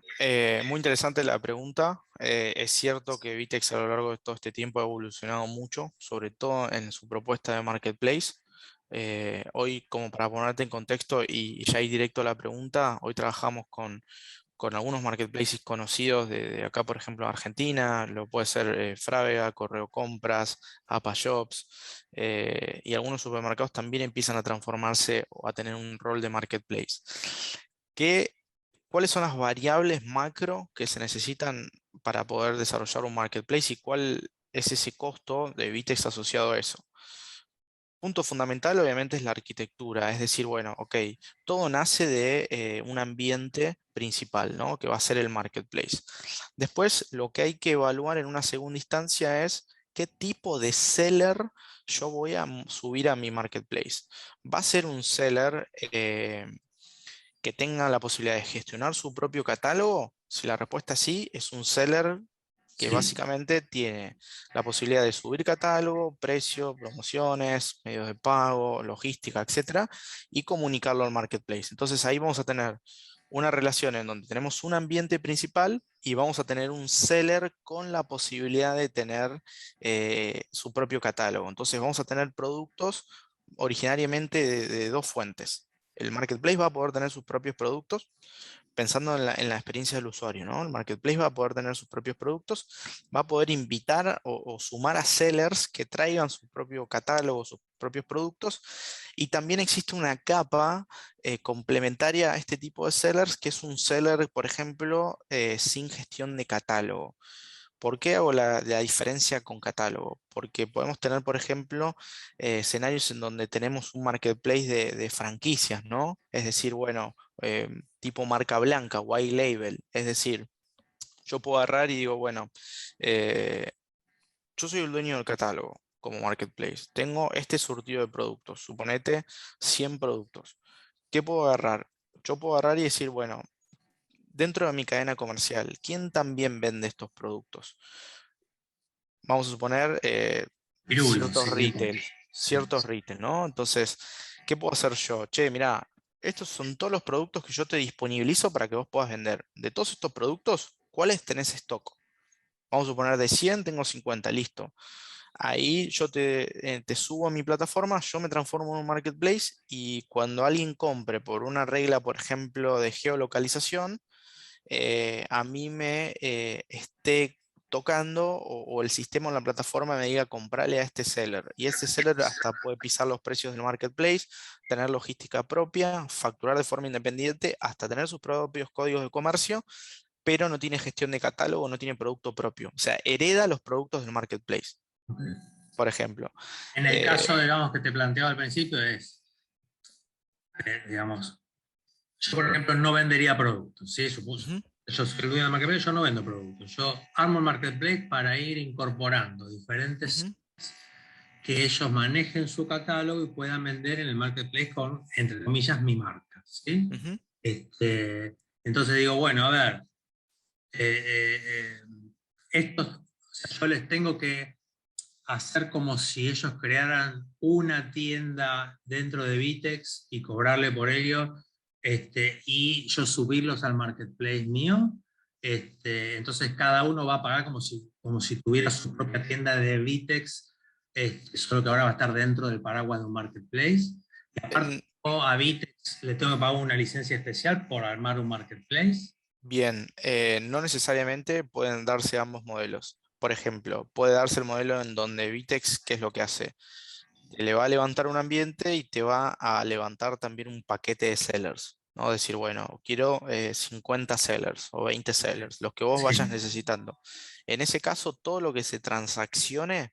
muy interesante la pregunta. Es cierto que Vitex a lo largo de todo este tiempo ha evolucionado mucho, sobre todo en su propuesta de Marketplace. Hoy, como para ponerte en contexto y ya ir directo a la pregunta, hoy trabajamos con algunos marketplaces conocidos de acá, por ejemplo, Argentina. Lo puede ser Frávega, Correo Compras, APA Shops, y algunos supermercados también empiezan a transformarse o a tener un rol de marketplace. ¿Cuáles son las variables macro que se necesitan para poder desarrollar un marketplace y cuál es ese costo de Vitex asociado a eso? Punto fundamental, obviamente, es la arquitectura. Es decir, bueno, ok, todo nace de un ambiente principal, ¿no? Que va a ser el marketplace. Después, lo que hay que evaluar en una segunda instancia es qué tipo de seller yo voy a subir a mi marketplace. ¿Va a ser un seller que tenga la posibilidad de gestionar su propio catálogo? Si la respuesta es sí, es un seller que Sí. básicamente tiene la posibilidad de subir catálogo, precio, promociones, medios de pago, logística, etcétera, y comunicarlo al marketplace. Entonces ahí vamos a tener una relación en donde tenemos un ambiente principal y vamos a tener un seller con la posibilidad de tener su propio catálogo. Entonces vamos a tener productos originariamente de dos fuentes. El marketplace va a poder tener sus propios productos, pensando en la experiencia del usuario, ¿no? El marketplace va a poder tener sus propios productos, va a poder invitar o sumar a sellers que traigan su propio catálogo, sus propios productos, y también existe una capa complementaria a este tipo de sellers, que es un seller, por ejemplo, sin gestión de catálogo. ¿Por qué hago la diferencia con catálogo? Porque podemos tener, por ejemplo, escenarios en donde tenemos un marketplace de franquicias, ¿no? Es decir, bueno, tipo marca blanca, white label. Es decir, yo puedo agarrar y digo, bueno, eh, yo soy el dueño del catálogo como marketplace. Tengo este surtido de productos, suponete 100 productos. ¿Qué puedo agarrar? Yo puedo agarrar y decir, bueno, dentro de mi cadena comercial, ¿quién también vende estos productos? Vamos a suponer Pirulo, sí. ciertos retail, ¿no? Entonces, ¿qué puedo hacer yo? Che, mira, estos son todos los productos que yo te disponibilizo para que vos puedas vender. De todos estos productos, ¿cuáles tenés stock? Vamos a suponer de 100 tengo 50, listo. Ahí yo te subo a mi plataforma, yo me transformo en un marketplace, y cuando alguien compre por una regla, por ejemplo, de geolocalización, a mí me esté tocando o el sistema o la plataforma me diga comprarle a este seller. Y este seller hasta puede pisar los precios del marketplace, tener logística propia, facturar de forma independiente, hasta tener sus propios códigos de comercio, pero no tiene gestión de catálogo, no tiene producto propio. O sea, hereda los productos del marketplace, por ejemplo. En el caso, digamos, que te planteaba al principio es, digamos, yo por ejemplo no vendería productos, ¿sí? Supuso. Yo soy el dueño del marketplace, yo no vendo productos. Yo armo el marketplace para ir incorporando diferentes que ellos manejen su catálogo y puedan vender en el marketplace con, entre comillas, mi marca, ¿sí? Entonces digo, bueno, a ver, esto, o sea, yo les tengo que hacer como si ellos crearan una tienda dentro de Vitex y cobrarle por ello, y yo subirlos al marketplace mío. Entonces cada uno va a pagar como si tuviera su propia tienda de Vitex, solo que ahora va a estar dentro del paraguas de un marketplace. Y aparte, a Vitex le tengo que pagar una licencia especial por armar un marketplace. Bien, no necesariamente pueden darse ambos modelos. Por ejemplo, puede darse el modelo en donde Vitex, ¿qué es lo que hace? Te le va a levantar un ambiente y te va a levantar también un paquete de sellers, ¿no? Decir, bueno, quiero 50 sellers o 20 sellers, los que vos vayas necesitando. En ese caso, todo lo que se transaccione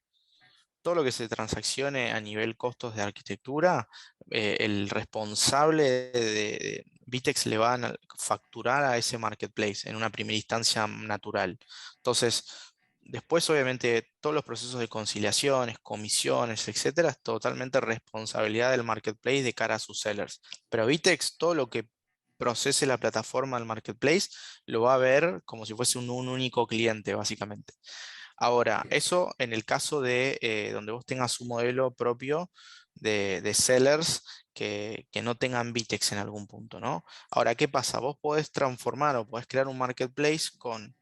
a nivel costos de arquitectura, el responsable de Vitex le van a facturar a ese marketplace en una primera instancia natural. Entonces, después obviamente todos los procesos de conciliaciones, comisiones, etcétera, es totalmente responsabilidad del marketplace de cara a sus sellers. Pero Vitex, todo lo que procese la plataforma del marketplace, lo va a ver como si fuese un único cliente, básicamente. Ahora, eso en el caso de donde vos tengas un modelo propio de sellers que no tengan Vitex en algún punto, ¿no? Ahora, ¿qué pasa? Vos podés transformar o podés crear un marketplace con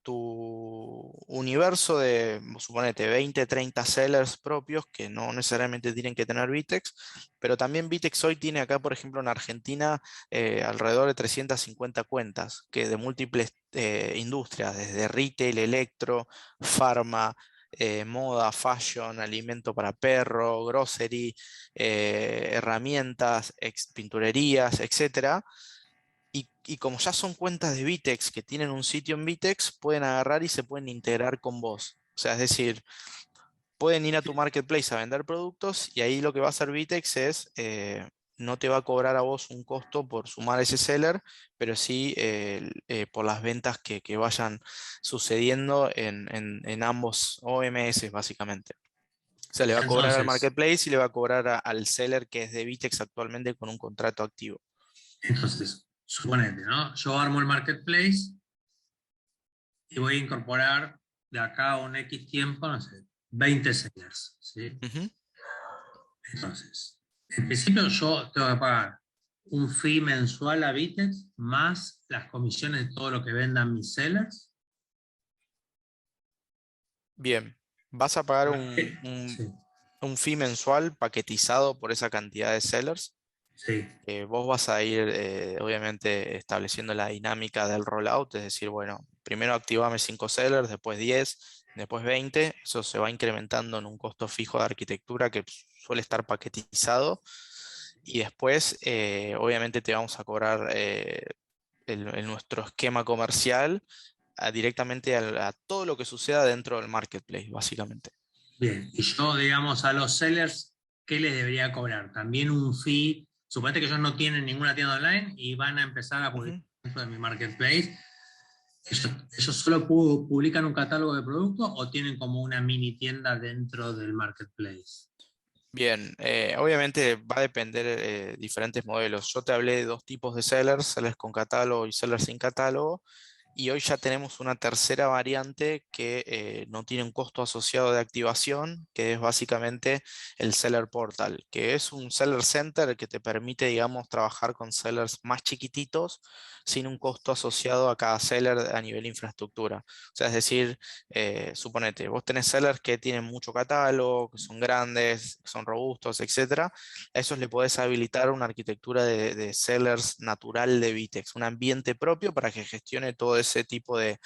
tu universo de, suponete, 20, 30 sellers propios que no necesariamente tienen que tener Vitex, pero también Vitex hoy tiene acá, por ejemplo, en Argentina, alrededor de 350 cuentas que de múltiples industrias, desde retail, electro, pharma, moda, fashion, alimento para perro, grocery, herramientas, pinturerías, etcétera. Y como ya son cuentas de Vitex que tienen un sitio en Vitex, pueden agarrar y se pueden integrar con vos. O sea, es decir, pueden ir a tu marketplace a vender productos y ahí lo que va a hacer Vitex es, no te va a cobrar a vos un costo por sumar ese seller, pero sí por las ventas que vayan sucediendo en ambos OMS, básicamente. O sea, le va a cobrar al Entonces, marketplace y le va a cobrar al seller que es de Vitex actualmente con un contrato activo. Entonces, suponete, ¿no? Yo armo el marketplace y voy a incorporar de acá a un X tiempo, no sé, 20 sellers, ¿sí? Entonces, en principio yo tengo que pagar un fee mensual a Vitex más las comisiones de todo lo que vendan mis sellers. Bien, vas a pagar Sí, un fee mensual paquetizado por esa cantidad de sellers. sí. Vos vas a ir, obviamente, estableciendo la dinámica del rollout, es decir, bueno, primero activame 5 sellers, después 10, después 20, eso se va incrementando en un costo fijo de arquitectura que suele estar paquetizado, y después, obviamente, te vamos a cobrar nuestro esquema comercial directamente a todo lo que suceda dentro del marketplace, básicamente. Bien, y yo, digamos, a los sellers, ¿qué les debería cobrar? También un fee. Suponete que ellos no tienen ninguna tienda online y van a empezar a publicar dentro de mi marketplace. ¿Ellos solo publican un catálogo de productos o tienen como una mini tienda dentro del marketplace? Bien, obviamente va a depender diferentes modelos. Yo te hablé de dos tipos de sellers, sellers con catálogo y sellers sin catálogo. Y hoy ya tenemos una tercera variante que no tiene un costo asociado de activación, que es básicamente el Seller Portal, que es un Seller Center que te permite, digamos, trabajar con sellers más chiquititos sin un costo asociado a cada seller a nivel infraestructura. O sea, es decir, suponete, vos tenés sellers que tienen mucho catálogo, que son grandes, que son robustos, etcétera. A esos le podés habilitar una arquitectura de sellers natural de Vitex, un ambiente propio para que gestione todo ese tipo de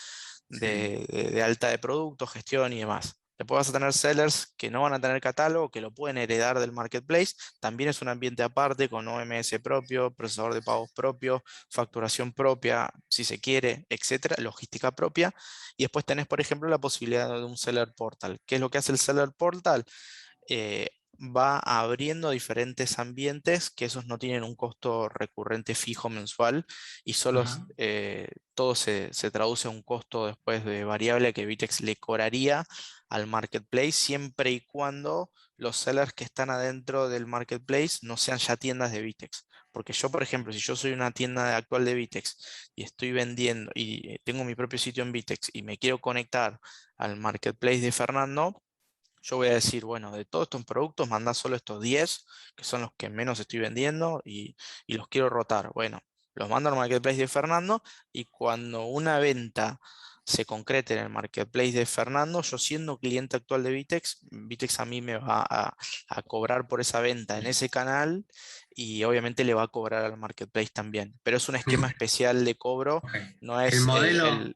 de alta de producto, gestión y demás. Después vas a tener sellers que no van a tener catálogo, que lo pueden heredar del marketplace. También es un ambiente aparte con OMS propio, procesador de pagos propio, facturación propia, si se quiere, etcétera, logística propia. Y después tenés, por ejemplo, la posibilidad de un seller portal. ¿Qué es lo que hace el seller portal? Va abriendo diferentes ambientes que esos no tienen un costo recurrente fijo mensual y solo Ajá. todo se traduce a un costo después de variable que Vitex le cobraría al marketplace siempre y cuando los sellers que están adentro del marketplace no sean ya tiendas de Vitex. Porque yo, por ejemplo, si yo soy una tienda actual de Vitex y estoy vendiendo y tengo mi propio sitio en Vitex y me quiero conectar al marketplace de Fernando, yo voy a decir, bueno, de todos estos productos, manda solo estos 10, que son los que menos estoy vendiendo y los quiero rotar. Bueno, los mando al marketplace de Fernando y cuando una venta se concrete en el marketplace de Fernando, yo siendo cliente actual de Vitex, Vitex a mí me va a cobrar por esa venta en ese canal y obviamente le va a cobrar al marketplace también. Pero es un esquema especial de cobro, Ok. no El es modelo,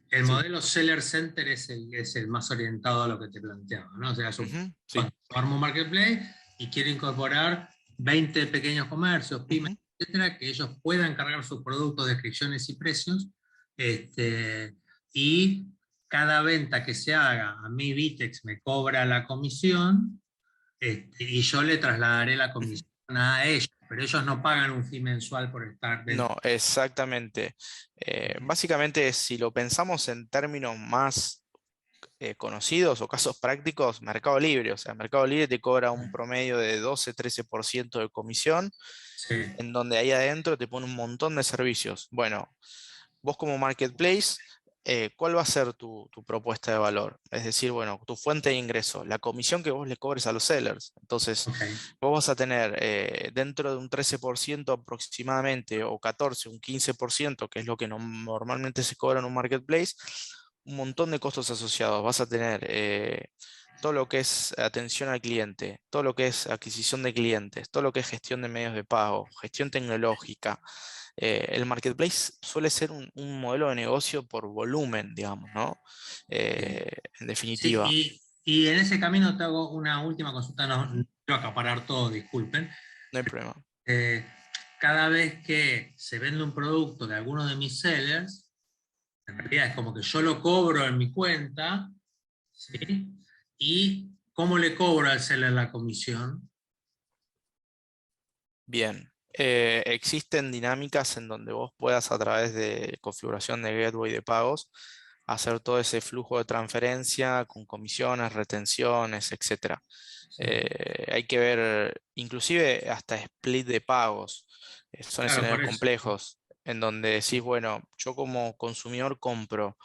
el sí. modelo Seller Center es el más orientado a lo que te planteaba, ¿no? O sea, Ujú, sí. cuando yo armo un marketplace y quiero incorporar 20 pequeños comercios, pymes, Ujú. etcétera, que ellos puedan cargar sus productos, descripciones y precios, y cada venta que se haga, a mí Vitex me cobra la comisión, y yo le trasladaré la comisión a ellos, pero ellos no pagan un fee mensual por estar dentro. No, exactamente. Básicamente, si lo pensamos en términos más conocidos o casos prácticos, Mercado Libre. O sea, Mercado Libre te cobra un promedio de 12-13% de comisión, Sí. en donde ahí adentro te pone un montón de servicios. Bueno, vos como marketplace, ¿cuál va a ser tu propuesta de valor? Es decir, bueno, tu fuente de ingreso, la comisión que vos le cobres a los sellers. Entonces, Ok. vos vas a tener dentro de un 13% aproximadamente, o 14, un 15%, que es lo que normalmente se cobra en un marketplace, un montón de costos asociados. Vas a tener todo lo que es atención al cliente, todo lo que es adquisición de clientes, todo lo que es gestión de medios de pago, gestión tecnológica. El marketplace suele ser un modelo de negocio por volumen, digamos, ¿no? En Sí, definitiva, y en ese camino te hago una última consulta, no quiero acaparar todo, disculpen. no hay problema. Eh, Cada vez que se vende un producto de alguno de mis sellers, en realidad es como que yo lo cobro en mi cuenta, ¿sí? Y ¿cómo le cobro al seller la comisión? Bien. Existen dinámicas en donde vos puedas a través de configuración de gateway de pagos hacer todo ese flujo de transferencia con comisiones, retenciones, etc. Sí. Hay que ver, inclusive hasta split de pagos. Son Claro, escenarios por eso. complejos en donde decís, bueno, yo como consumidor compro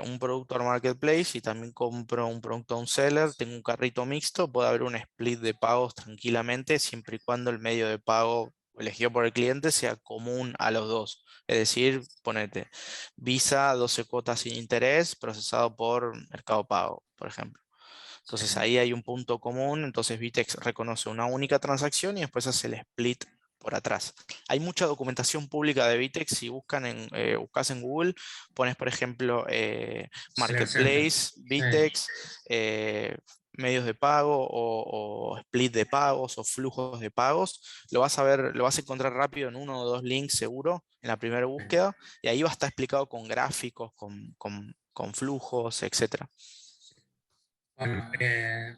un producto al marketplace y también compro un producto a un seller, tengo un carrito mixto, puede haber un split de pagos tranquilamente, siempre y cuando el medio de pago elegido por el cliente sea común a los dos. Es decir, ponete Visa, 12 cuotas sin interés, procesado por Mercado Pago, por ejemplo. Entonces Sí. ahí hay un punto común, entonces Vitex reconoce una única transacción y después hace el split por atrás. Hay mucha documentación pública de Vitex, si buscas en Google, pones por ejemplo Seller Center. Marketplace, Sí. Vitex, medios de pago o split de pagos o flujos de pagos, lo vas a ver, lo vas a encontrar rápido en uno o dos links seguro en la primera búsqueda y ahí va a estar explicado con gráficos, con flujos, etcétera. Bueno,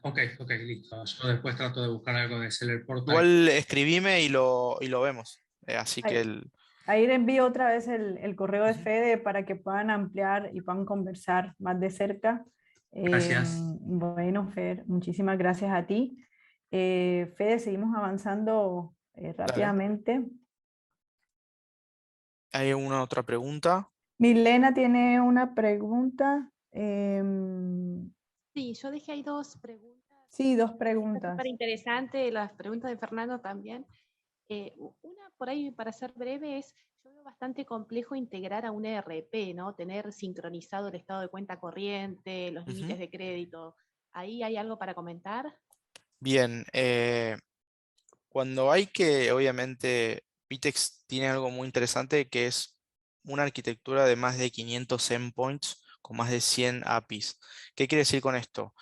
ok, listo. Yo después trato de buscar algo de Seller Portal. Igual escribime y lo vemos. Así que Ahí, ahí le envío otra vez el correo de Fede para que puedan ampliar y puedan conversar más de cerca. Gracias. Bueno, Fer, muchísimas gracias a ti. Fede, seguimos avanzando dale. rápidamente. ¿Hay una otra pregunta? Milena tiene una pregunta. Sí, yo dejé ahí dos preguntas. Sí, dos Está preguntas. súper interesante, las preguntas de Fernando también. Una por ahí, para ser breve, es, yo veo bastante complejo integrar a un ERP, ¿no? Tener sincronizado el estado de cuenta corriente, los Ujú. límites de crédito. ¿Ahí hay algo para comentar? Bien. Cuando hay que, obviamente, Vitex tiene algo muy interesante que es una arquitectura de más de 500 endpoints con más de 100 APIs. ¿Qué quiere decir con esto?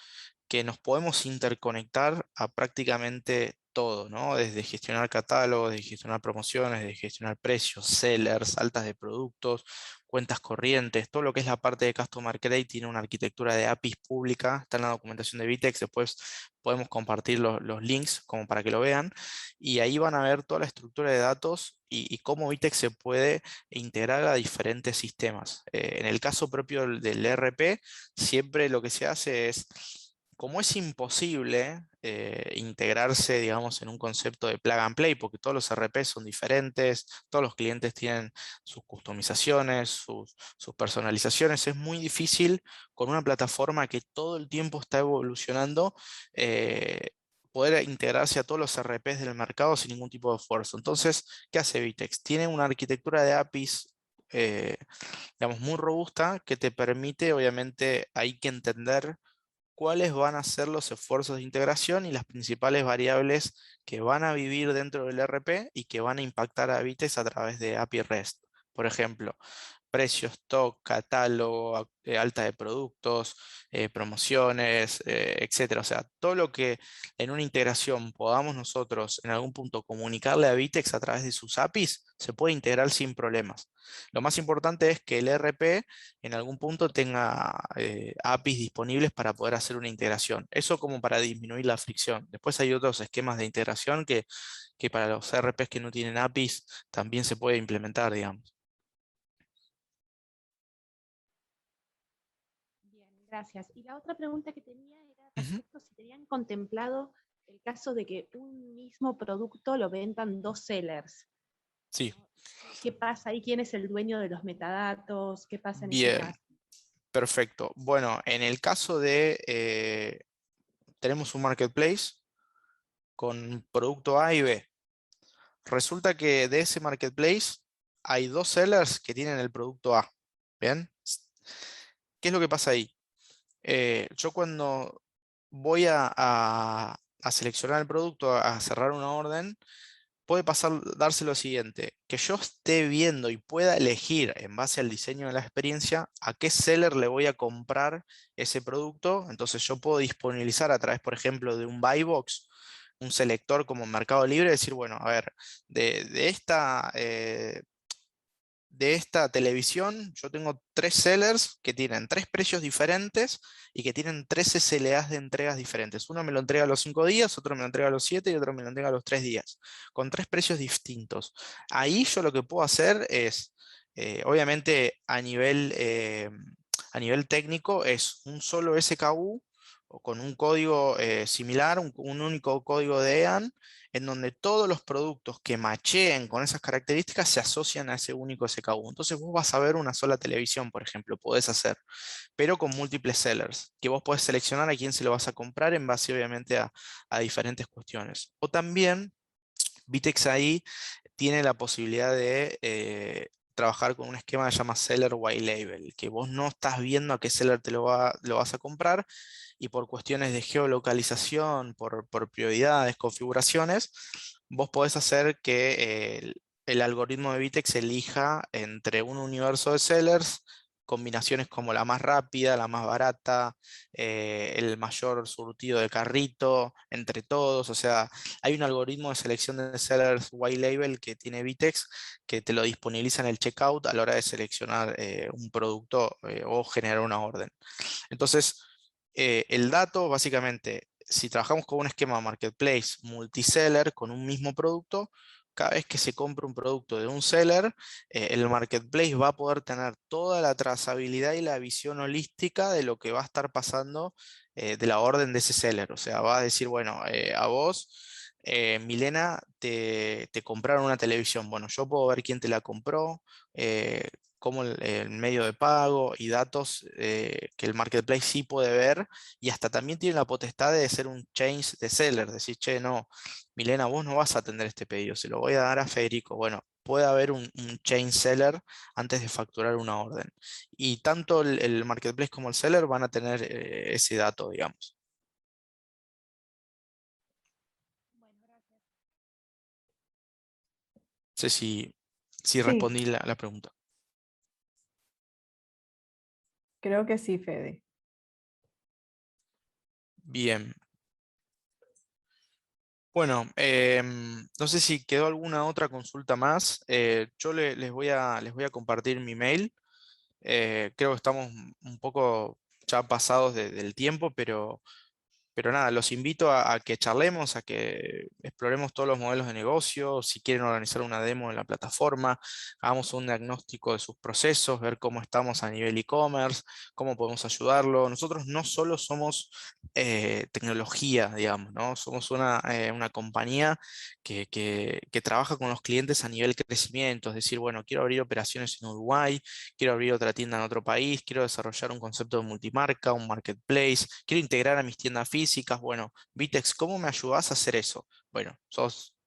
Que nos podemos interconectar a prácticamente todo, ¿no? Desde gestionar catálogos, desde gestionar promociones, desde gestionar precios, sellers, altas de productos, cuentas corrientes, todo lo que es la parte de Customer Create tiene una arquitectura de APIs pública, está en la documentación de Vitex, después podemos compartir los links como para que lo vean, y ahí van a ver toda la estructura de datos y cómo Vitex se puede integrar a diferentes sistemas. En el caso propio del ERP, siempre lo que se hace es, como es imposible integrarse, digamos, en un concepto de plug and play, porque todos los RP son diferentes, todos los clientes tienen sus customizaciones, sus personalizaciones, es muy difícil con una plataforma que todo el tiempo está evolucionando, poder integrarse a todos los RPs del mercado sin ningún tipo de esfuerzo. Entonces, ¿qué hace Vitex? Tiene una arquitectura de APIs digamos, muy robusta que te permite, obviamente, hay que entender cuáles van a ser los esfuerzos de integración y las principales variables que van a vivir dentro del RP y que van a impactar a Vitex a través de API REST. Por ejemplo, precio, stock, catálogo, alta de productos, promociones, etcétera. O sea, todo lo que en una integración podamos nosotros en algún punto comunicarle a Vitex a través de sus APIs, se puede integrar sin problemas. Lo más importante es que el ERP en algún punto tenga APIs disponibles para poder hacer una integración. Eso como para disminuir la fricción. Después hay otros esquemas de integración que para los ERPs que no tienen APIs también se puede implementar, digamos. Bien, gracias. Y la otra pregunta que tenía era Ujú. respecto si tenían contemplado el caso de que un mismo producto lo vendan dos sellers. Sí, ¿No? ¿Qué pasa ahí? ¿Quién es el dueño de los metadatos? ¿Qué pasa en ese bien, caso? perfecto. Bueno, en el caso de, tenemos un marketplace con producto A y B. Resulta que de ese marketplace hay dos sellers que tienen el producto A. ¿Bien? ¿Qué es lo que pasa ahí? Yo cuando voy a seleccionar el producto, a cerrar una orden, puede pasar, darse lo siguiente, que yo esté viendo y pueda elegir en base al diseño de la experiencia a qué seller le voy a comprar ese producto. Entonces yo puedo disponibilizar a través, por ejemplo, de un buy box, un selector como Mercado Libre, decir, bueno, a ver, de esta televisión, yo tengo tres sellers que tienen tres precios diferentes y que tienen tres SLAs de entregas diferentes. Uno me lo entrega a los 5 días, otro me lo entrega a los 7 y otro me lo entrega a los 3 días, con tres precios distintos. Ahí yo lo que puedo hacer es, obviamente a nivel técnico, es un solo SKU o con un código similar, un único código de EAN, en donde todos los productos que macheen con esas características se asocian a ese único SKU. Entonces vos vas a ver una sola televisión, por ejemplo, podés hacer, pero con múltiples sellers, que vos podés seleccionar a quién se lo vas a comprar en base obviamente a diferentes cuestiones. O también Vitex ahí tiene la posibilidad de trabajar con un esquema que se llama Seller White Label, que vos no estás viendo a qué seller lo vas a comprar y por cuestiones de geolocalización, por prioridades, configuraciones, vos podés hacer que el algoritmo de Vitex elija entre un universo de sellers, combinaciones como la más rápida, la más barata, el mayor surtido de carrito, entre todos. O sea, hay un algoritmo de selección de sellers white label que tiene Vitex que te lo disponibiliza en el checkout a la hora de seleccionar un producto o generar una orden. Entonces, el dato, básicamente, si trabajamos con un esquema marketplace multiseller con un mismo producto, cada vez que se compra un producto de un seller, el marketplace va a poder tener toda la trazabilidad y la visión holística de lo que va a estar pasando de la orden de ese seller. O sea, va a decir, bueno, a vos, Milena, te compraron una televisión. Bueno, yo puedo ver quién te la compró, como el medio de pago y datos que el marketplace sí puede ver y hasta también tiene la potestad de ser un change de seller, decir, che, no, Milena, vos no vas a atender este pedido, se lo voy a dar a Federico. Bueno, puede haber un change seller antes de facturar una orden. Y tanto el marketplace como el seller van a tener ese dato, digamos. Bueno, gracias. No sé si Sí, respondí la pregunta. Creo que sí, Fede. Bien. Bueno, no sé si quedó alguna otra consulta más. Yo les voy a compartir mi mail. Creo que estamos un poco ya pasados del tiempo, pero nada, los invito a que charlemos, a que exploremos todos los modelos de negocio, si quieren organizar una demo en la plataforma, hagamos un diagnóstico de sus procesos, ver cómo estamos a nivel e-commerce, cómo podemos ayudarlo. Nosotros no solo somos tecnología, digamos, ¿no? Somos una compañía que trabaja con los clientes a nivel crecimiento, es decir, bueno, quiero abrir operaciones en Uruguay, quiero abrir otra tienda en otro país, quiero desarrollar un concepto de multimarca, un marketplace, quiero integrar a mis tiendas físicas. Bueno, Vitex, ¿cómo me ayudás a hacer eso? Bueno,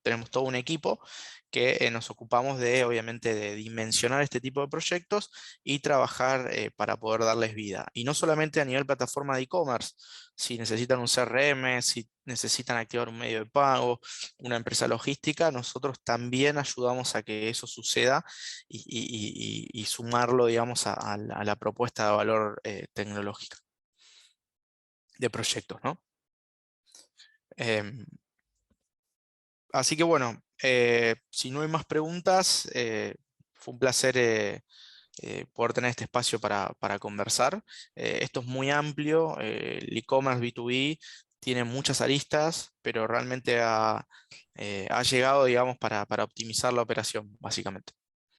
tenemos todo un equipo que nos ocupamos de, obviamente, de dimensionar este tipo de proyectos y trabajar para poder darles vida. Y no solamente a nivel plataforma de e-commerce, si necesitan un CRM, si necesitan activar un medio de pago, una empresa logística, nosotros también ayudamos a que eso suceda y sumarlo, digamos, a la propuesta de valor tecnológica de proyectos, ¿no? Em, Así que bueno, si no hay más preguntas, fue un placer poder tener este espacio para conversar. Esto es muy amplio, el e-commerce B2B tiene muchas aristas, pero realmente ha llegado, digamos, para optimizar la operación, básicamente.